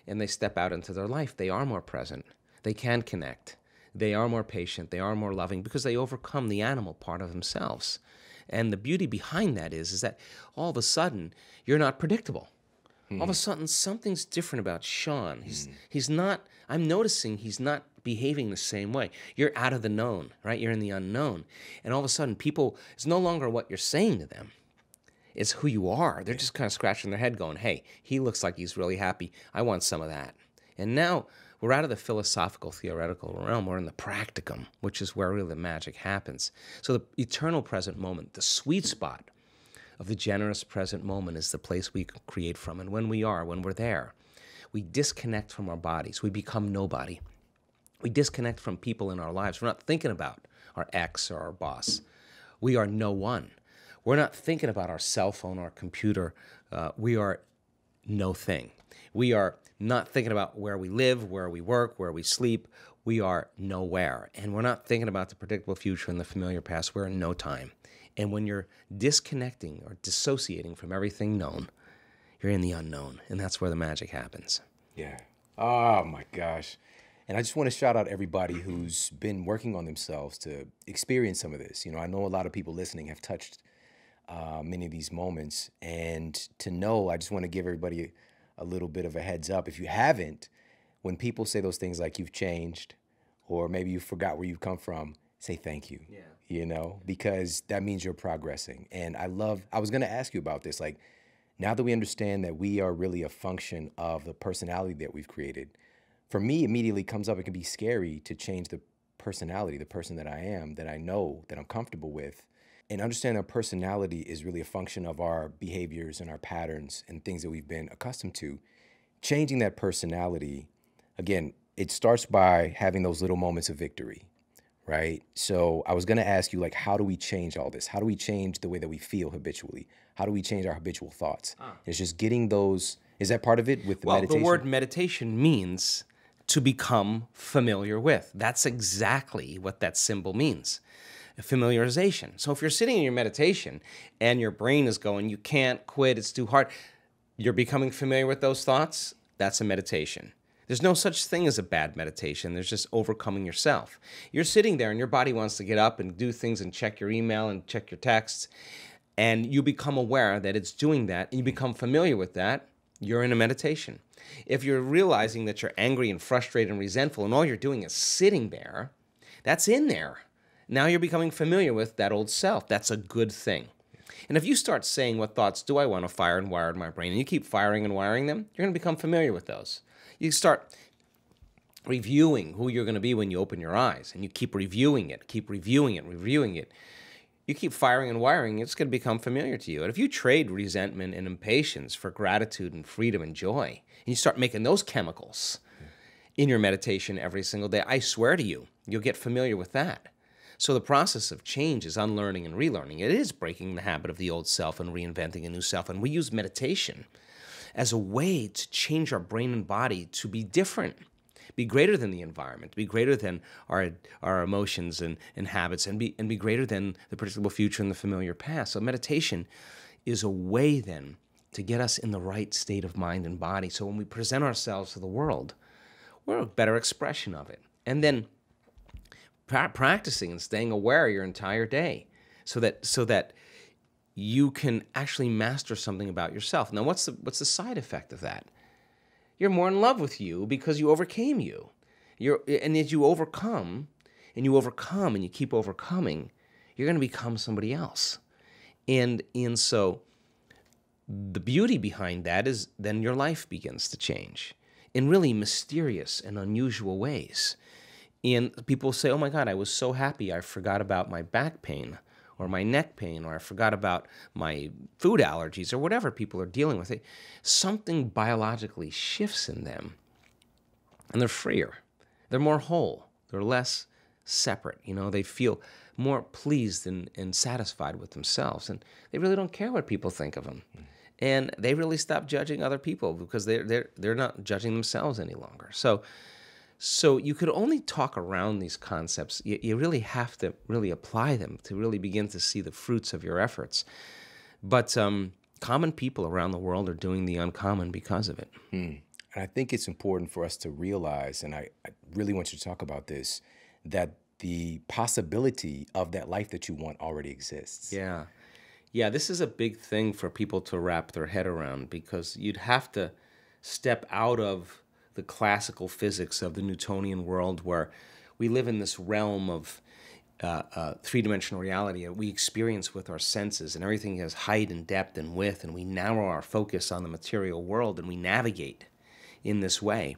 and they step out into their life, they are more present. They can connect. They are more patient. They are more loving because they overcome the animal part of themselves. And the beauty behind that is that all of a sudden, you're not predictable. All of a sudden, something's different about Shawn. He's not, I'm noticing he's not behaving the same way. You're out of the known, right? You're in the unknown. And all of a sudden, people, it's no longer what you're saying to them. It's who you are. They're just kind of scratching their head going, hey, he looks like he's really happy. I want some of that. And now, We're out of the philosophical, theoretical realm. We're in the practicum, which is where really the magic happens. So the eternal present moment, the sweet spot of the generous present moment, is the place we can create from. And when we're there, we disconnect from our bodies. We become nobody. We disconnect from people in our lives. We're not thinking about our ex or our boss. We are no one. We're not thinking about our cell phone or our computer. We are no thing. We are not thinking about where we live, where we work, where we sleep. We are nowhere. And we're not thinking about the predictable future and the familiar past. We're in no time. And when you're disconnecting or dissociating from everything known, you're in the unknown. And that's where the magic happens. Yeah. Oh, my gosh. And I just want to shout out everybody who's been working on themselves to experience some of this. You know, I know a lot of people listening have touched many of these moments. And to know, I just want to give everybody a little bit of a heads up. If you haven't, when people say those things like you've changed, or maybe you forgot where you've come from, say thank you. Yeah. You know, because that means you're progressing. And I was going to ask you about this. Like, now that we understand that we are really a function of the personality that we've created, for me, immediately comes up, it can be scary to change the personality, the person that I am, that I know, that I'm comfortable with. And understand our personality is really a function of our behaviors and our patterns and things that we've been accustomed to. Changing that personality, again, it starts by having those little moments of victory, right? So I was going to ask you, like, how do we change all this? How do we change the way that we feel habitually? How do we change our habitual thoughts? It's just getting those. Is that part of it with the meditation? Well, the word meditation means to become familiar with. That's exactly what that symbol means. Familiarization. So if you're sitting in your meditation and your brain is going, you can't quit, it's too hard, you're becoming familiar with those thoughts, that's a meditation. There's no such thing as a bad meditation. There's just overcoming yourself. You're sitting there and your body wants to get up and do things and check your email and check your texts, and you become aware that it's doing that and you become familiar with that, you're in a meditation. If you're realizing that you're angry and frustrated and resentful and all you're doing is sitting there, that's in there. Now you're becoming familiar with that old self. That's a good thing. And if you start saying, what thoughts do I want to fire and wire in my brain, and you keep firing and wiring them, you're going to become familiar with those. You start reviewing who you're going to be when you open your eyes, and you keep reviewing it, reviewing it. You keep firing and wiring, it's going to become familiar to you. And if you trade resentment and impatience for gratitude and freedom and joy, and you start making those chemicals in your meditation every single day, I swear to you, you'll get familiar with that. So the process of change is unlearning and relearning. It is breaking the habit of the old self and reinventing a new self. And we use meditation as a way to change our brain and body to be different, be greater than the environment, be greater than our emotions and habits, and be greater than the predictable future and the familiar past. So meditation is a way then to get us in the right state of mind and body. So when we present ourselves to the world, we're a better expression of it. And then practicing and staying aware your entire day so that you can actually master something about yourself. Now, what's the side effect of that? You're more in love with you because you overcame you. And as you overcome and you keep overcoming, you're going to become somebody else. And so the beauty behind that is then your life begins to change in really mysterious and unusual ways. And people say, oh my God, I was so happy I forgot about my back pain or my neck pain, or I forgot about my food allergies or whatever people are dealing with. Something biologically shifts in them and they're freer. They're more whole. They're less separate. You know, they feel more pleased and satisfied with themselves. And they really don't care what people think of them. And they really stop judging other people because they're not judging themselves any longer. So you could only talk around these concepts. You really have to really apply them to really begin to see the fruits of your efforts. But common people around the world are doing the uncommon because of it. And I think it's important for us to realize, and I really want you to talk about this, that the possibility of that life that you want already exists. Yeah. Yeah, this is a big thing for people to wrap their head around, because you'd have to step out of the classical physics of the Newtonian world, where we live in this realm of three-dimensional reality that we experience with our senses, and everything has height and depth and width, and we narrow our focus on the material world, and we navigate in this way.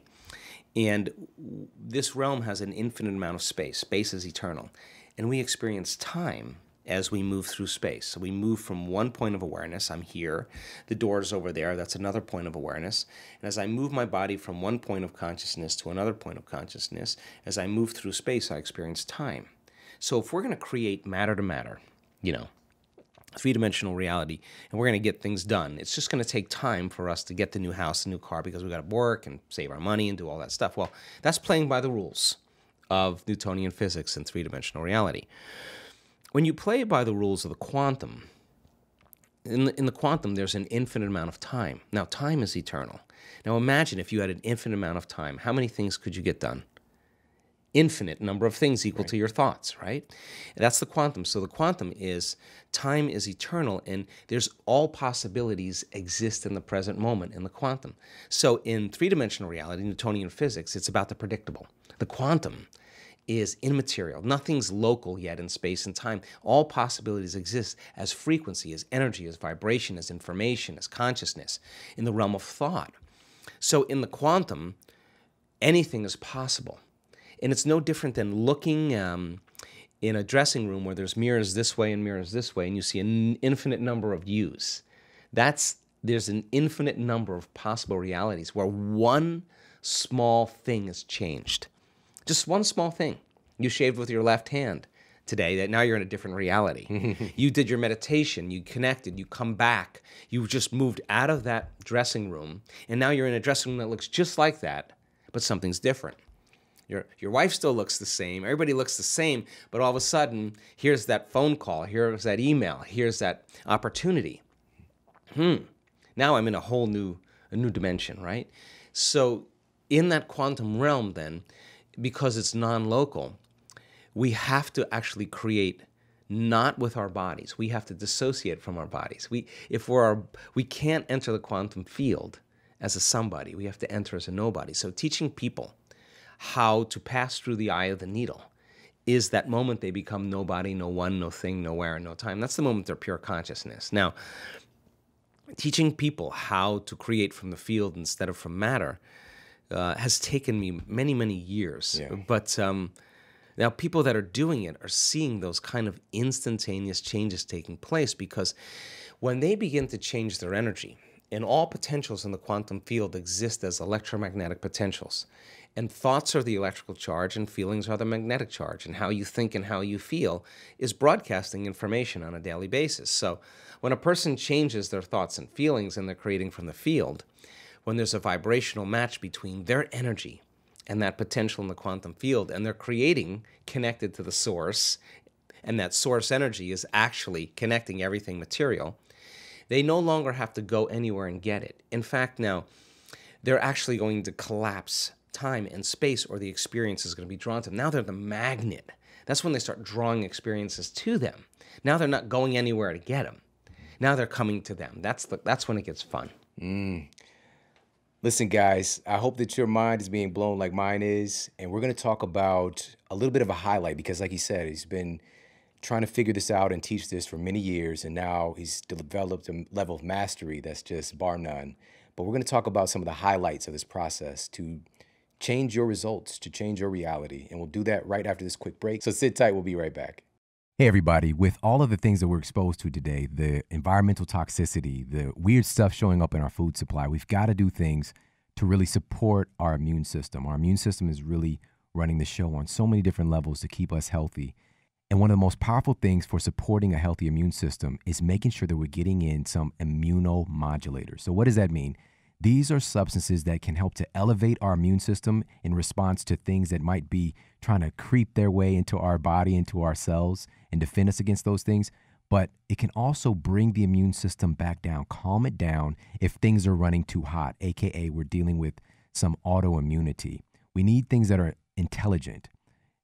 And this realm has an infinite amount of space. Space is eternal. And we experience time as we move through space. So we move from one point of awareness, I'm here, the door's over there, that's another point of awareness. And as I move my body from one point of consciousness to another point of consciousness, as I move through space, I experience time. So if we're going to create matter to matter, three-dimensional reality, and we're going to get things done, it's just going to take time for us to get the new house, the new car, because we got to work and save our money and do all that stuff. Well, that's playing by the rules of Newtonian physics and three-dimensional reality. When you play by the rules of the quantum, in the quantum, there's an infinite amount of time. Now, time is eternal. Now, imagine if you had an infinite amount of time. How many things could you get done? Infinite number of things equal to your thoughts, right? That's the quantum. So the quantum is time is eternal, and there's all possibilities exist in the present moment in the quantum. So in three-dimensional reality, Newtonian physics, it's about the predictable. The quantum is immaterial. Nothing's local yet in space and time. All possibilities exist as frequency, as energy, as vibration, as information, as consciousness in the realm of thought. So in the quantum, anything is possible. And it's no different than looking in a dressing room where there's mirrors this way and mirrors this way, and you see an infinite number of views. There's an infinite number of possible realities where one small thing is changed. Just one small thing. You shaved with your left hand today, that now you're in a different reality. You did your meditation, you connected, you come back, you just moved out of that dressing room, and now you're in a dressing room that looks just like that, but something's different. Your wife still looks the same, everybody looks the same, but all of a sudden, here's that phone call, here's that email, here's that opportunity. Now I'm in a whole new dimension, right? So in that quantum realm then, because it's non-local, we have to actually create not with our bodies. We have to dissociate from our bodies. We can't enter the quantum field as a somebody. We have to enter as a nobody. So teaching people how to pass through the eye of the needle is that moment they become nobody, no one, no thing, nowhere, no time. That's the moment they're pure consciousness. Now, teaching people how to create from the field instead of from matter has taken me many, many years. Yeah. But now people that are doing it are seeing those kind of instantaneous changes taking place, because when they begin to change their energy, and all potentials in the quantum field exist as electromagnetic potentials, and thoughts are the electrical charge and feelings are the magnetic charge, and how you think and how you feel is broadcasting information on a daily basis. So when a person changes their thoughts and feelings and they're creating from the field, when there's a vibrational match between their energy and that potential in the quantum field, and they're creating connected to the source, and that source energy is actually connecting everything material, they no longer have to go anywhere and get it. In fact, now, they're actually going to collapse time and space, or the experience is going to be drawn to them. Now they're the magnet. That's when they start drawing experiences to them. Now they're not going anywhere to get them. Now they're coming to them. That's when it gets fun. Listen, guys, I hope that your mind is being blown like mine is. And we're going to talk about a little bit of a highlight, because like he said, he's been trying to figure this out and teach this for many years. And now he's developed a level of mastery that's just bar none. But we're going to talk about some of the highlights of this process to change your results, to change your reality. And we'll do that right after this quick break. So sit tight. We'll be right back. Hey, everybody. With all of the things that we're exposed to today, the environmental toxicity, the weird stuff showing up in our food supply, we've got to do things to really support our immune system. Our immune system is really running the show on so many different levels to keep us healthy. And one of the most powerful things for supporting a healthy immune system is making sure that we're getting in some immunomodulators. So what does that mean? These are substances that can help to elevate our immune system in response to things that might be trying to creep their way into our body, into our cells, and defend us against those things. But it can also bring the immune system back down, calm it down if things are running too hot, AKA we're dealing with some autoimmunity. We need things that are intelligent.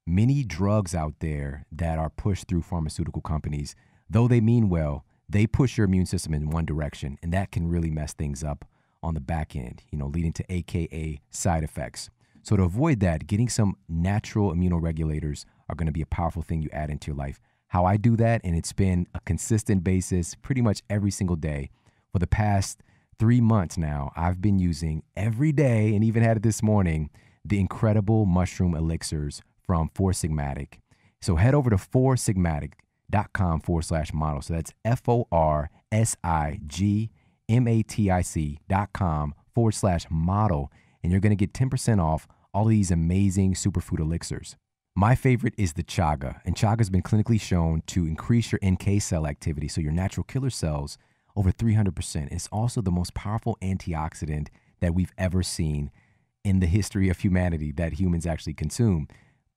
Many drugs out there that are pushed through pharmaceutical companies, though they mean well, they push your immune system in one direction, and that can really mess things up on the back end, leading to AKA side effects. So to avoid that, getting some natural immunoregulators are going to be a powerful thing you add into your life. How I do that, and it's been a consistent basis pretty much every single day for the past 3 months now, I've been using every day, and even had it this morning, the incredible mushroom elixirs from Four Sigmatic. So head over to foursigmatic.com/model. So that's FORSIGMATIC.com/model. And you're going to get 10% off all of these amazing superfood elixirs. My favorite is the chaga, and chaga has been clinically shown to increase your NK cell activity, so your natural killer cells, over 300%. It's also the most powerful antioxidant that we've ever seen in the history of humanity that humans actually consume.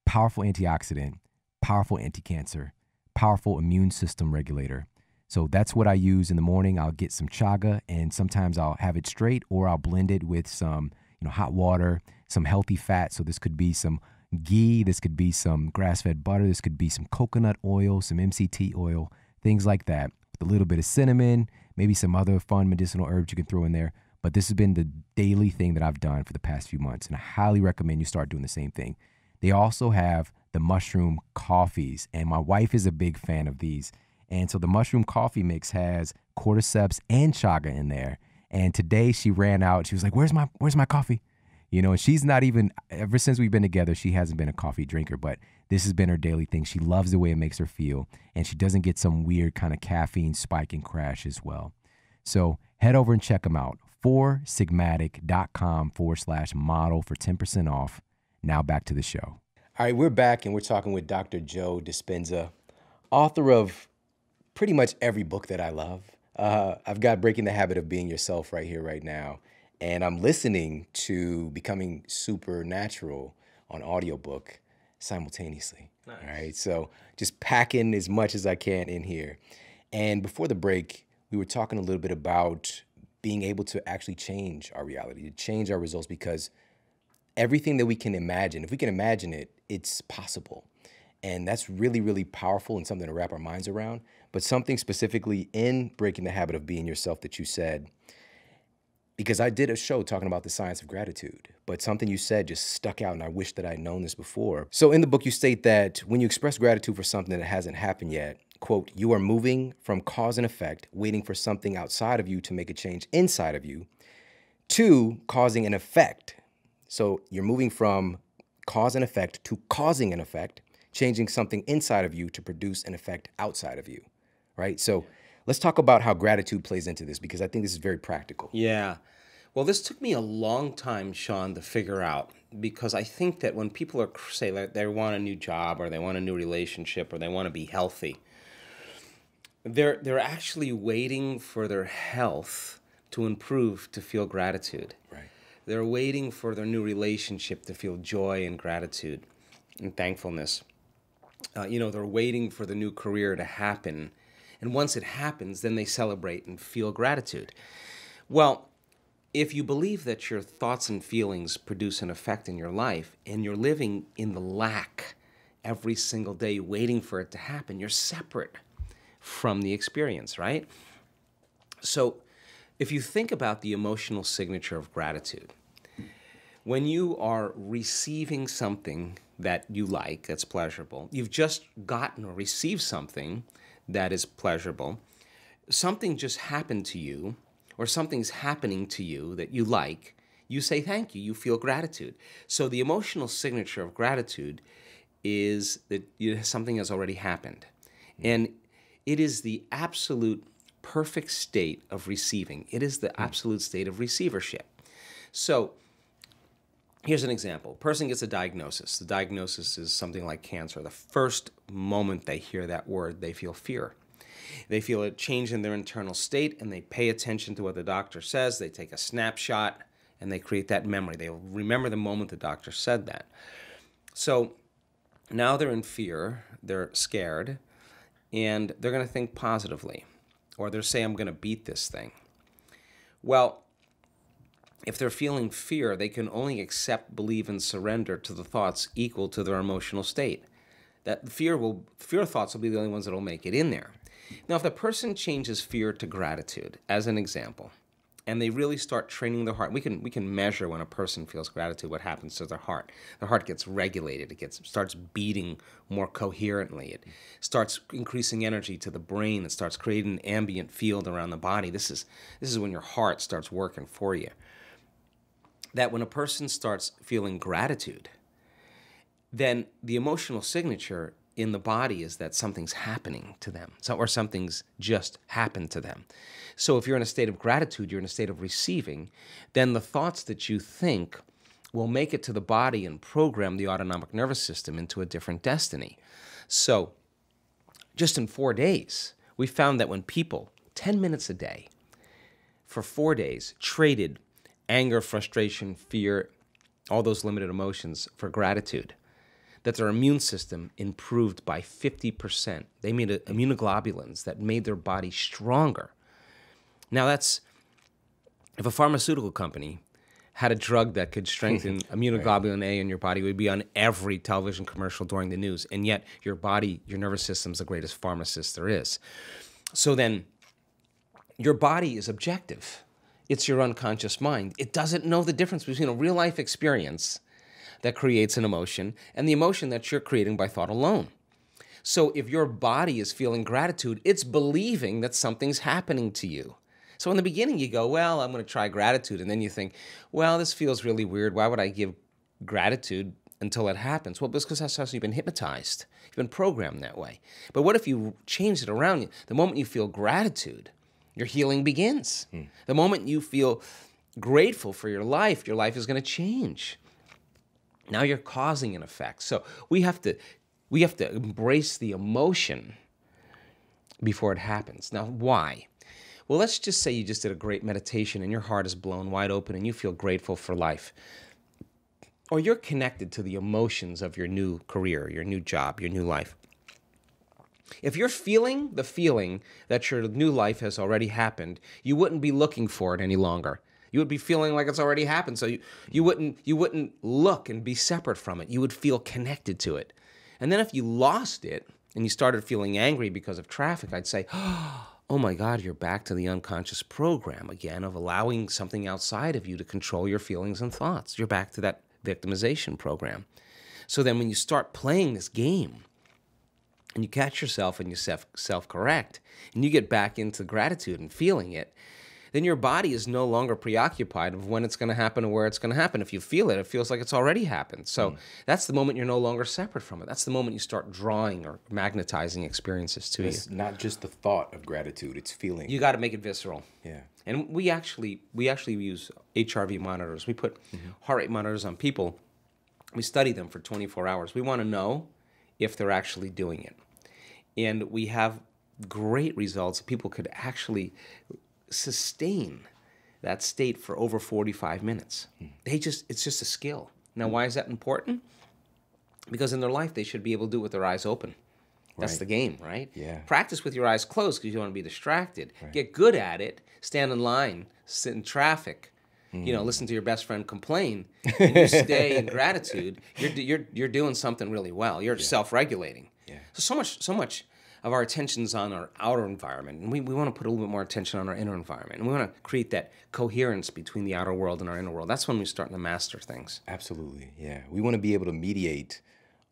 Powerful antioxidant, powerful anti-cancer, powerful immune system regulator. So that's what I use in the morning. I'll get some chaga, and sometimes I'll have it straight, or I'll blend it with some hot water, some healthy fat. So this could be some ghee, this could be some grass-fed butter, this could be some coconut oil, some MCT oil, things like that, with a little bit of cinnamon, maybe some other fun medicinal herbs you can throw in there. But this has been the daily thing that I've done for the past few months, and I highly recommend you start doing the same thing. They also have the mushroom coffees, and my wife is a big fan of these. And so the mushroom coffee mix has cordyceps and chaga in there. And today she ran out. She was like, where's my coffee? And she's not even, ever since we've been together, she hasn't been a coffee drinker, but this has been her daily thing. She loves the way it makes her feel, and she doesn't get some weird kind of caffeine spike and crash as well. So head over and check them out. foursigmatic.com/model for 10% off. Now back to the show. All right, we're back, and we're talking with Dr. Joe Dispenza, author of pretty much every book that I love. I've got Breaking the Habit of Being Yourself right here, right now. And I'm listening to Becoming Supernatural on audiobook simultaneously. Nice. All right. So just packing as much as I can in here. And before the break, we were talking a little bit about being able to actually change our reality, to change our results, because everything that we can imagine, if we can imagine it, it's possible. And that's really, really powerful and something to wrap our minds around. But something specifically in Breaking the Habit of Being Yourself that you said, because I did a show talking about the science of gratitude, but something you said just stuck out, and I wish that I'd known this before. So in the book, you state that when you express gratitude for something that hasn't happened yet, quote, you are moving from cause and effect, waiting for something outside of you to make a change inside of you, to causing an effect. So you're moving from cause and effect to causing an effect, changing something inside of you to produce an effect outside of you, right? So let's talk about how gratitude plays into this, because I think this is very practical. Yeah. Well, this took me a long time, Shawn, to figure out, because I think that when people say that they want a new job, or they want a new relationship, or they want to be healthy, they're actually waiting for their health to improve to feel gratitude. Right. They're waiting for their new relationship to feel joy and gratitude and thankfulness. They're waiting for the new career to happen. And once it happens, then they celebrate and feel gratitude. Well, if you believe that your thoughts and feelings produce an effect in your life, and you're living in the lack every single day waiting for it to happen, you're separate from the experience, right? So if you think about the emotional signature of gratitude, when you are receiving something that you like, that's pleasurable, you've just gotten or received something that is pleasurable, something just happened to you, or something's happening to you that you like, you say thank you, you feel gratitude. So the emotional signature of gratitude is that something has already happened. And it is the absolute perfect state of receiving. It is the absolute state of receivership. So here's an example. A person gets a diagnosis. The diagnosis is something like cancer. The first moment they hear that word, they feel fear. They feel a change in their internal state, and they pay attention to what the doctor says. They take a snapshot, and they create that memory. They remember the moment the doctor said that. So now they're in fear. They're scared, and they're going to think positively, or they'll say, I'm going to beat this thing. Well, if they're feeling fear, they can only accept, believe, and surrender to the thoughts equal to their emotional state. That fear thoughts will be the only ones that will make it in there. Now, if the person changes fear to gratitude, as an example, and they really start training their heart, we can measure when a person feels gratitude, what happens to their heart. Their heart gets regulated. It starts beating more coherently. It starts increasing energy to the brain. It starts creating an ambient field around the body. This is when your heart starts working for you. that when a person starts feeling gratitude, then the emotional signature in the body is that something's happening to them, or something's just happened to them. So if you're in a state of gratitude, you're in a state of receiving, then the thoughts that you think will make it to the body and program the autonomic nervous system into a different destiny. So just in 4 days, we found that when people, 10 minutes a day, for 4 days, traded anger, frustration, fear, all those limited emotions for gratitude, that their immune system improved by 50%. They made immunoglobulins that made their body stronger. Now that's, if a pharmaceutical company had a drug that could strengthen immunoglobulin A in your body, it would be on every television commercial during the news. And yet your body, your nervous system's the greatest pharmacist there is. So then your body is objective. It's your unconscious mind. It doesn't know the difference between a real life experience that creates an emotion and the emotion that you're creating by thought alone. So if your body is feeling gratitude, it's believing that something's happening to you. So in the beginning you go, well, I'm going to try gratitude. And then you think, well, this feels really weird. Why would I give gratitude until it happens? Well, because that's how you've been hypnotized. You've been programmed that way. But what if you change it around? The moment you feel gratitude, your healing begins. The moment you feel grateful for your life is going to change. Now you're causing an effect. So we have to embrace the emotion before it happens. Now, why? Well, let's just say you just did a great meditation and your heart is blown wide open and you feel grateful for life. Or you're connected to the emotions of your new career, your new job, your new life. If you're feeling the feeling that your new life has already happened, you wouldn't be looking for it any longer. You would be feeling like it's already happened. So you wouldn't look and be separate from it. You would feel connected to it. And then if you lost it and you started feeling angry because of traffic, I'd say, oh my God, you're back to the unconscious program again of allowing something outside of you to control your feelings and thoughts. You're back to that victimization program. So then when you start playing this game and you catch yourself and you self-correct and you get back into gratitude and feeling it, then your body is no longer preoccupied of when it's going to happen or where it's going to happen. If you feel it, it feels like it's already happened. So that's the moment you're no longer separate from it. That's the moment you start drawing or magnetizing experiences to you. It's not just the thought of gratitude, it's feeling. You got to make it visceral. Yeah. And we actually use HRV monitors. We put heart rate monitors on people. We study them for 24 hours. We want to know if they're actually doing it. And we have great results. People could actually sustain that state for over 45 minutes. It's just a skill. Now, why is that important? Because in their life, they should be able to do it with their eyes open. That's the game, right? Yeah. Practice with your eyes closed because you don't want to be distracted. Get good at it. Stand in line. Sit in traffic. Listen to your best friend complain. And you stay in gratitude. You're doing something really well. You're self-regulating. Yeah. So much of our attention's on our outer environment, and we want to put a little bit more attention on our inner environment, and we want to create that coherence between the outer world and our inner world. That's when we start to master things. Absolutely, yeah. We want to be able to mediate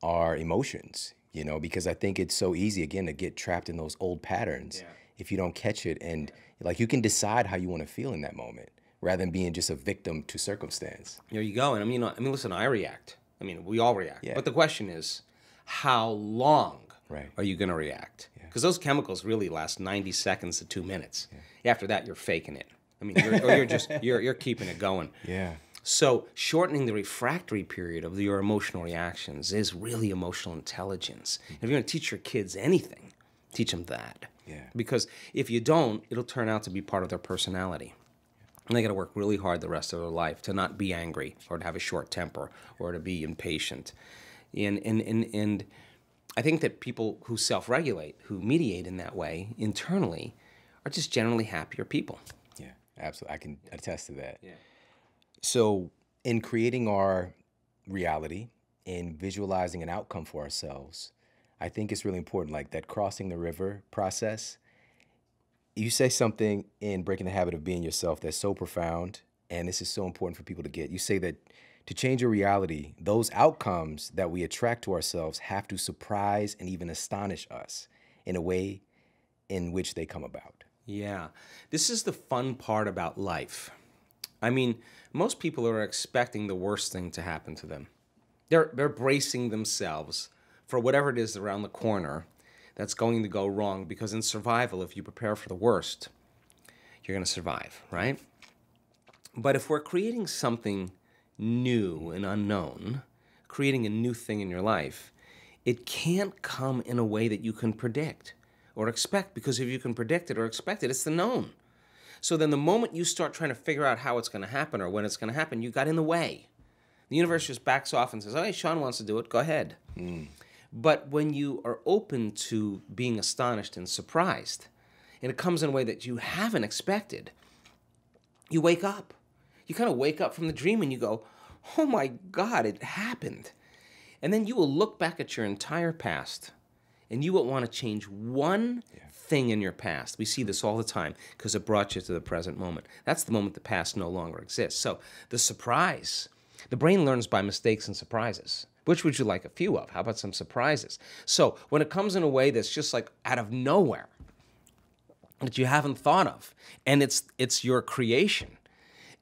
our emotions, because I think it's so easy, again, to get trapped in those old patterns if you don't catch it. And like you can decide how you want to feel in that moment rather than being just a victim to circumstance. There you go. And listen, I react. We all react. Yeah. But the question is, how long are you going to react? Because those chemicals really last 90 seconds to 2 minutes. After that, you're faking it. You're keeping it going. Yeah. So shortening the refractory period of your emotional reactions is really emotional intelligence. If you're going to teach your kids anything, teach them that. Yeah. Because if you don't, it'll turn out to be part of their personality. And they got to work really hard the rest of their life to not be angry or to have a short temper or to be impatient. And I think that people who self-regulate, who mediate in that way internally, are just generally happier people. Yeah, absolutely. I can attest to that. Yeah. So in creating our reality and visualizing an outcome for ourselves, I think it's really important, like that crossing the river process. You say something in Breaking the Habit of Being Yourself that's so profound, and this is so important for people to get. You say that to change your reality, those outcomes that we attract to ourselves have to surprise and even astonish us in a way in which they come about. Yeah. This is the fun part about life. I mean, most people are expecting the worst thing to happen to them. They're bracing themselves for whatever it is around the corner that's going to go wrong, because in survival, if you prepare for the worst, you're going to survive, right? But if we're creating something new and unknown, creating a new thing in your life, it can't come in a way that you can predict or expect, because if you can predict it or expect it, it's the known. So then the moment you start trying to figure out how it's going to happen or when it's going to happen, you got in the way. The universe just backs off and says, "Oh, hey, Shawn wants to do it. Go ahead." But when you are open to being astonished and surprised, and it comes in a way that you haven't expected, you wake up. You kind of wake up from the dream and you go, "Oh my God, it happened." And then you will look back at your entire past and you will want to change one thing in your past. We see this all the time because it brought you to the present moment. That's the moment the past no longer exists. So the surprise, the brain learns by mistakes and surprises. Which would you like a few of? How about some surprises? So when it comes in a way that's just like out of nowhere, that you haven't thought of, and it's your creation,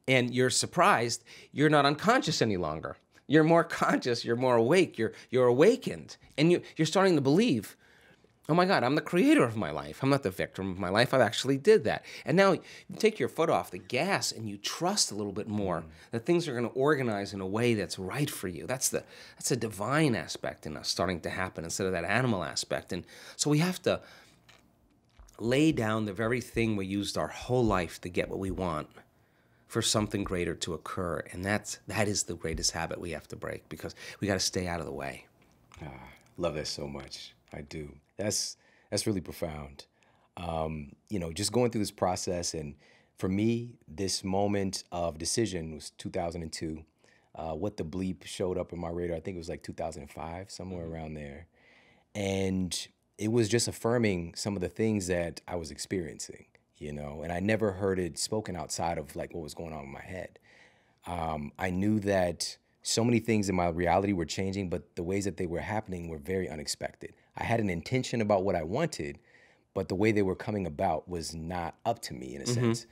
and you're surprised, you're not unconscious any longer. You're more conscious, you're more awake, you're awakened, and you're starting to believe, "Oh my God, I'm the creator of my life. I'm not the victim of my life. I actually did that." And now you take your foot off the gas and you trust a little bit more that things are going to organize in a way that's right for you. That's a divine aspect in us starting to happen instead of that animal aspect. And so we have to lay down the very thing we used our whole life to get what we want for something greater to occur. And that is the greatest habit we have to break, because we got to stay out of the way. Love that so much. I do. That's really profound. Just going through this process, and for me, this moment of decision was 2002. What the bleep showed up in my radar, I think it was like 2005, somewhere around there. And it was just affirming some of the things that I was experiencing, and I never heard it spoken outside of like what was going on in my head. I knew that so many things in my reality were changing, but the ways that they were happening were very unexpected. I had an intention about what I wanted, but the way they were coming about was not up to me in a sense,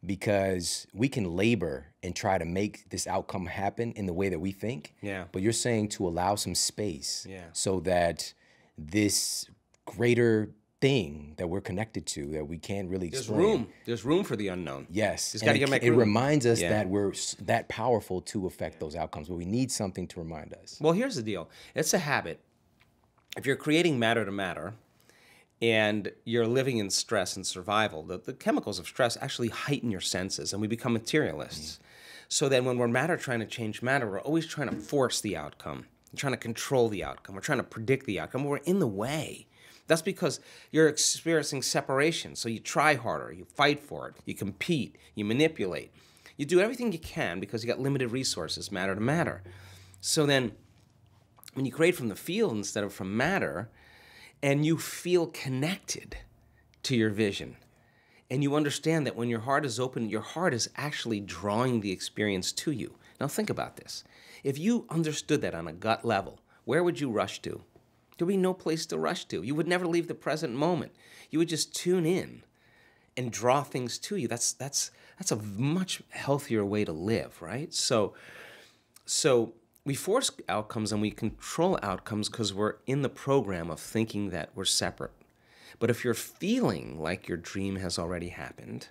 because we can labor and try to make this outcome happen in the way that we think. Yeah. But you're saying to allow some space Yeah. so that this greater thing that we're connected to, that we can't really explain. There's room for the unknown. Yes. Just got to make it room. reminds us that we're that powerful to affect those outcomes, but we need something to remind us. Well, here's the deal. It's a habit. If you're creating matter to matter and you're living in stress and survival, the chemicals of stress actually heighten your senses and we become materialists. So then when we're trying to change matter, we're always trying to force the outcome. We're trying to control the outcome. We're trying to predict the outcome. We're in the way. That's because you're experiencing separation. So you try harder, you fight for it, you compete, you manipulate. You do everything you can because you got limited resources, matter to matter. So then when you create from the field instead of from matter, and you feel connected to your vision, and you understand that when your heart is open, your heart is actually drawing the experience to you. Now think about this. If you understood that on a gut level, where would you rush to? There would be no place to rush to. You would never leave the present moment. You would just tune in and draw things to you. That's a much healthier way to live, right? So we force outcomes and we control outcomes because we're in the program of thinking that we're separate. But if you're feeling like your dream has already happened,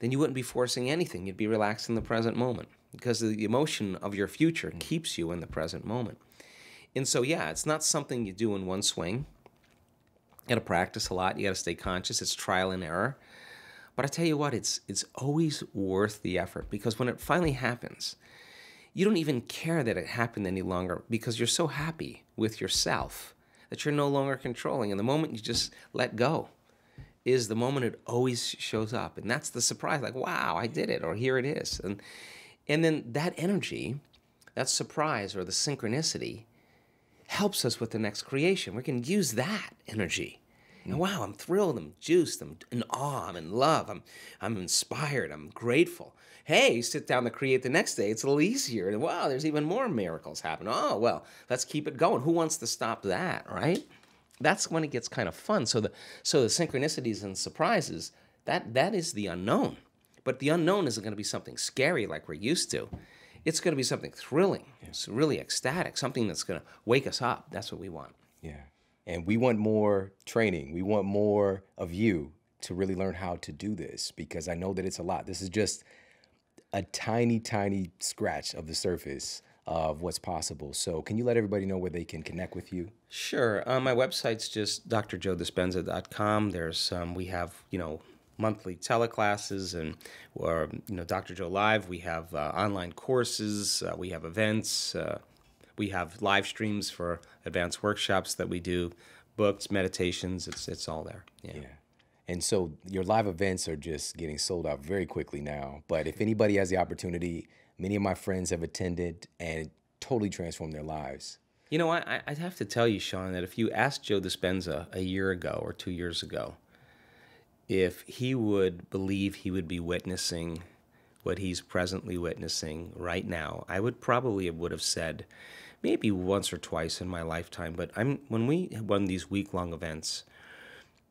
then you wouldn't be forcing anything. You'd be relaxed in the present moment because the emotion of your future keeps you in the present moment. And so, yeah, it's not something you do in one swing. You got to practice a lot. You got to stay conscious. It's trial and error. But I tell you what, it's always worth the effort, because when it finally happens, you don't even care that it happened any longer because you're so happy with yourself that you're no longer controlling. And the moment you just let go is the moment it always shows up. And that's the surprise, like, wow, I did it, or here it is. And then that energy, that surprise or the synchronicity helps us with the next creation. We can use that energy. And wow, I'm thrilled, I'm juiced, I'm in awe, I'm in love, I'm inspired, I'm grateful. Hey, sit down to create the next day. It's a little easier. And wow, there's even more miracles happen. Oh, well, let's keep it going. Who wants to stop that, right? That's when it gets kind of fun. So the synchronicities and surprises, that is the unknown. But the unknown isn't going to be something scary like we're used to. It's going to be something thrilling. It's really ecstatic, something that's going to wake us up. That's what we want. Yeah. And we want more training. We want more of you to really learn how to do this, because I know that it's a lot. This is just a tiny, tiny scratch of the surface of what's possible. So can you let everybody know where they can connect with you? Sure. My website's just drjoedispenza.com. We have, monthly teleclasses and, or, Dr. Joe Live. We have online courses. We have events. We have live streams for advanced workshops that we do, books, meditations. It's all there. Yeah. And so your live events are just getting sold out very quickly now. But if anybody has the opportunity, many of my friends have attended and it totally transformed their lives. I'd have to tell you, Shawn, that if you asked Joe Dispenza a year ago or 2 years ago if he would believe he would be witnessing what he's presently witnessing right now, I would have said maybe once or twice in my lifetime. But when we run these week-long events,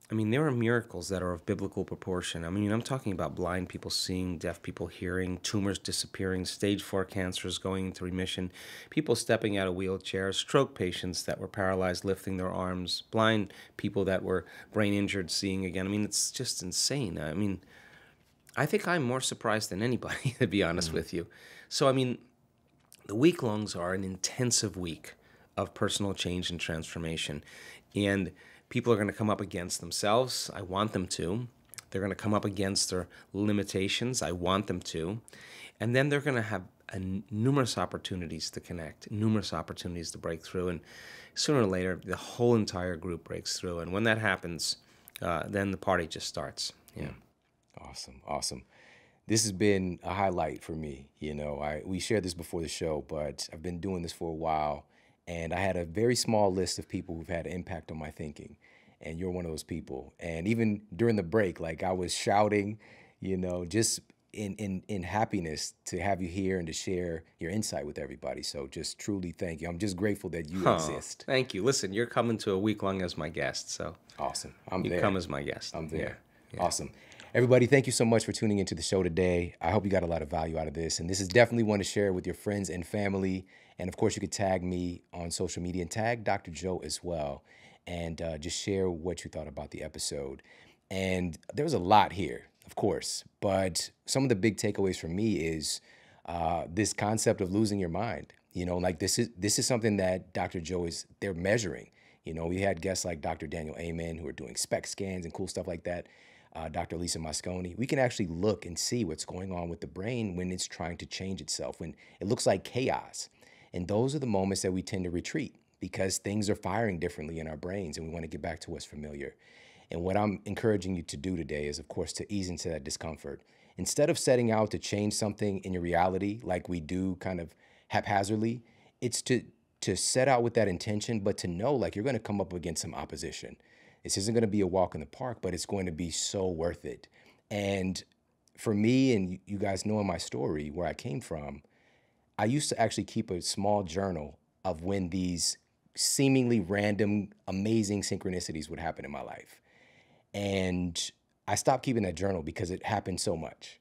there are miracles that are of biblical proportion. I'm talking about blind people seeing, deaf people hearing, tumors disappearing, stage 4 cancers going into remission, people stepping out of wheelchairs, stroke patients that were paralyzed lifting their arms, blind people that were brain injured seeing again. It's just insane. I think I'm more surprised than anybody, to be honest with you. So, the week-longs are an intensive week of personal change and transformation. And people are going to come up against themselves. I want them to. They're going to come up against their limitations. I want them to. And then they're going to have numerous opportunities to connect, numerous opportunities to break through. And sooner or later, the whole entire group breaks through. And when that happens, then the party just starts. Yeah. Awesome. This has been a highlight for me. We shared this before the show, but I've been doing this for a while. And I had a very small list of people who've had an impact on my thinking. And you're one of those people. And even during the break, I was shouting, just in happiness to have you here and to share your insight with everybody. So just truly thank you. I'm just grateful that you exist. Thank you. Listen, you're coming to a week-long as my guest. So awesome. You come as my guest. I'm there. Yeah. Awesome. Everybody, thank you so much for tuning into the show today. I hope you got a lot of value out of this. And this is definitely one to share with your friends and family. And of course, you could tag me on social media and tag Dr. Joe as well. And just share what you thought about the episode. And there was a lot here, of course. But some of the big takeaways for me is this concept of losing your mind. This is something that Dr. Joe they're measuring. We had guests like Dr. Daniel Amen who are doing SPECT scans and cool stuff like that. Dr. Lisa Mosconi, we can actually look and see what's going on with the brain when it's trying to change itself, when it looks like chaos. And those are the moments that we tend to retreat because things are firing differently in our brains and we want to get back to what's familiar. And what I'm encouraging you to do today is, of course, to ease into that discomfort. Instead of setting out to change something in your reality like we do kind of haphazardly, it's to set out with that intention, but to know you're going to come up against some opposition. This isn't going to be a walk in the park, but it's going to be so worth it. And for me, and you guys know in my story where I came from, I used to actually keep a small journal of when these seemingly random, amazing synchronicities would happen in my life. And I stopped keeping that journal because it happened so much.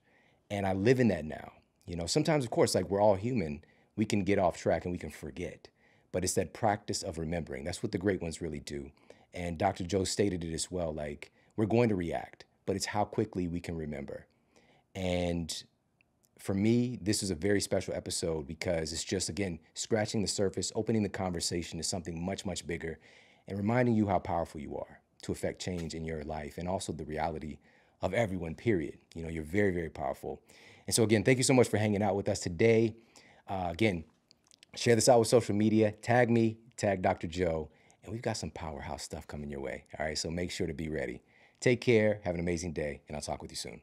And I live in that now. Sometimes, of course, we're all human, we can get off track and we can forget. But it's that practice of remembering. That's what the great ones really do. And Dr. Joe stated it as well, we're going to react, but it's how quickly we can remember. And for me, this is a very special episode because it's just, again, scratching the surface, opening the conversation to something much, much bigger, and reminding you how powerful you are to affect change in your life and also the reality of everyone, period. You're very, very powerful. And so, again, thank you so much for hanging out with us today. Again, share this out with social media. Tag me, tag Dr. Joe. And we've got some powerhouse stuff coming your way. All right, so make sure to be ready. Take care. Have an amazing day, and I'll talk with you soon.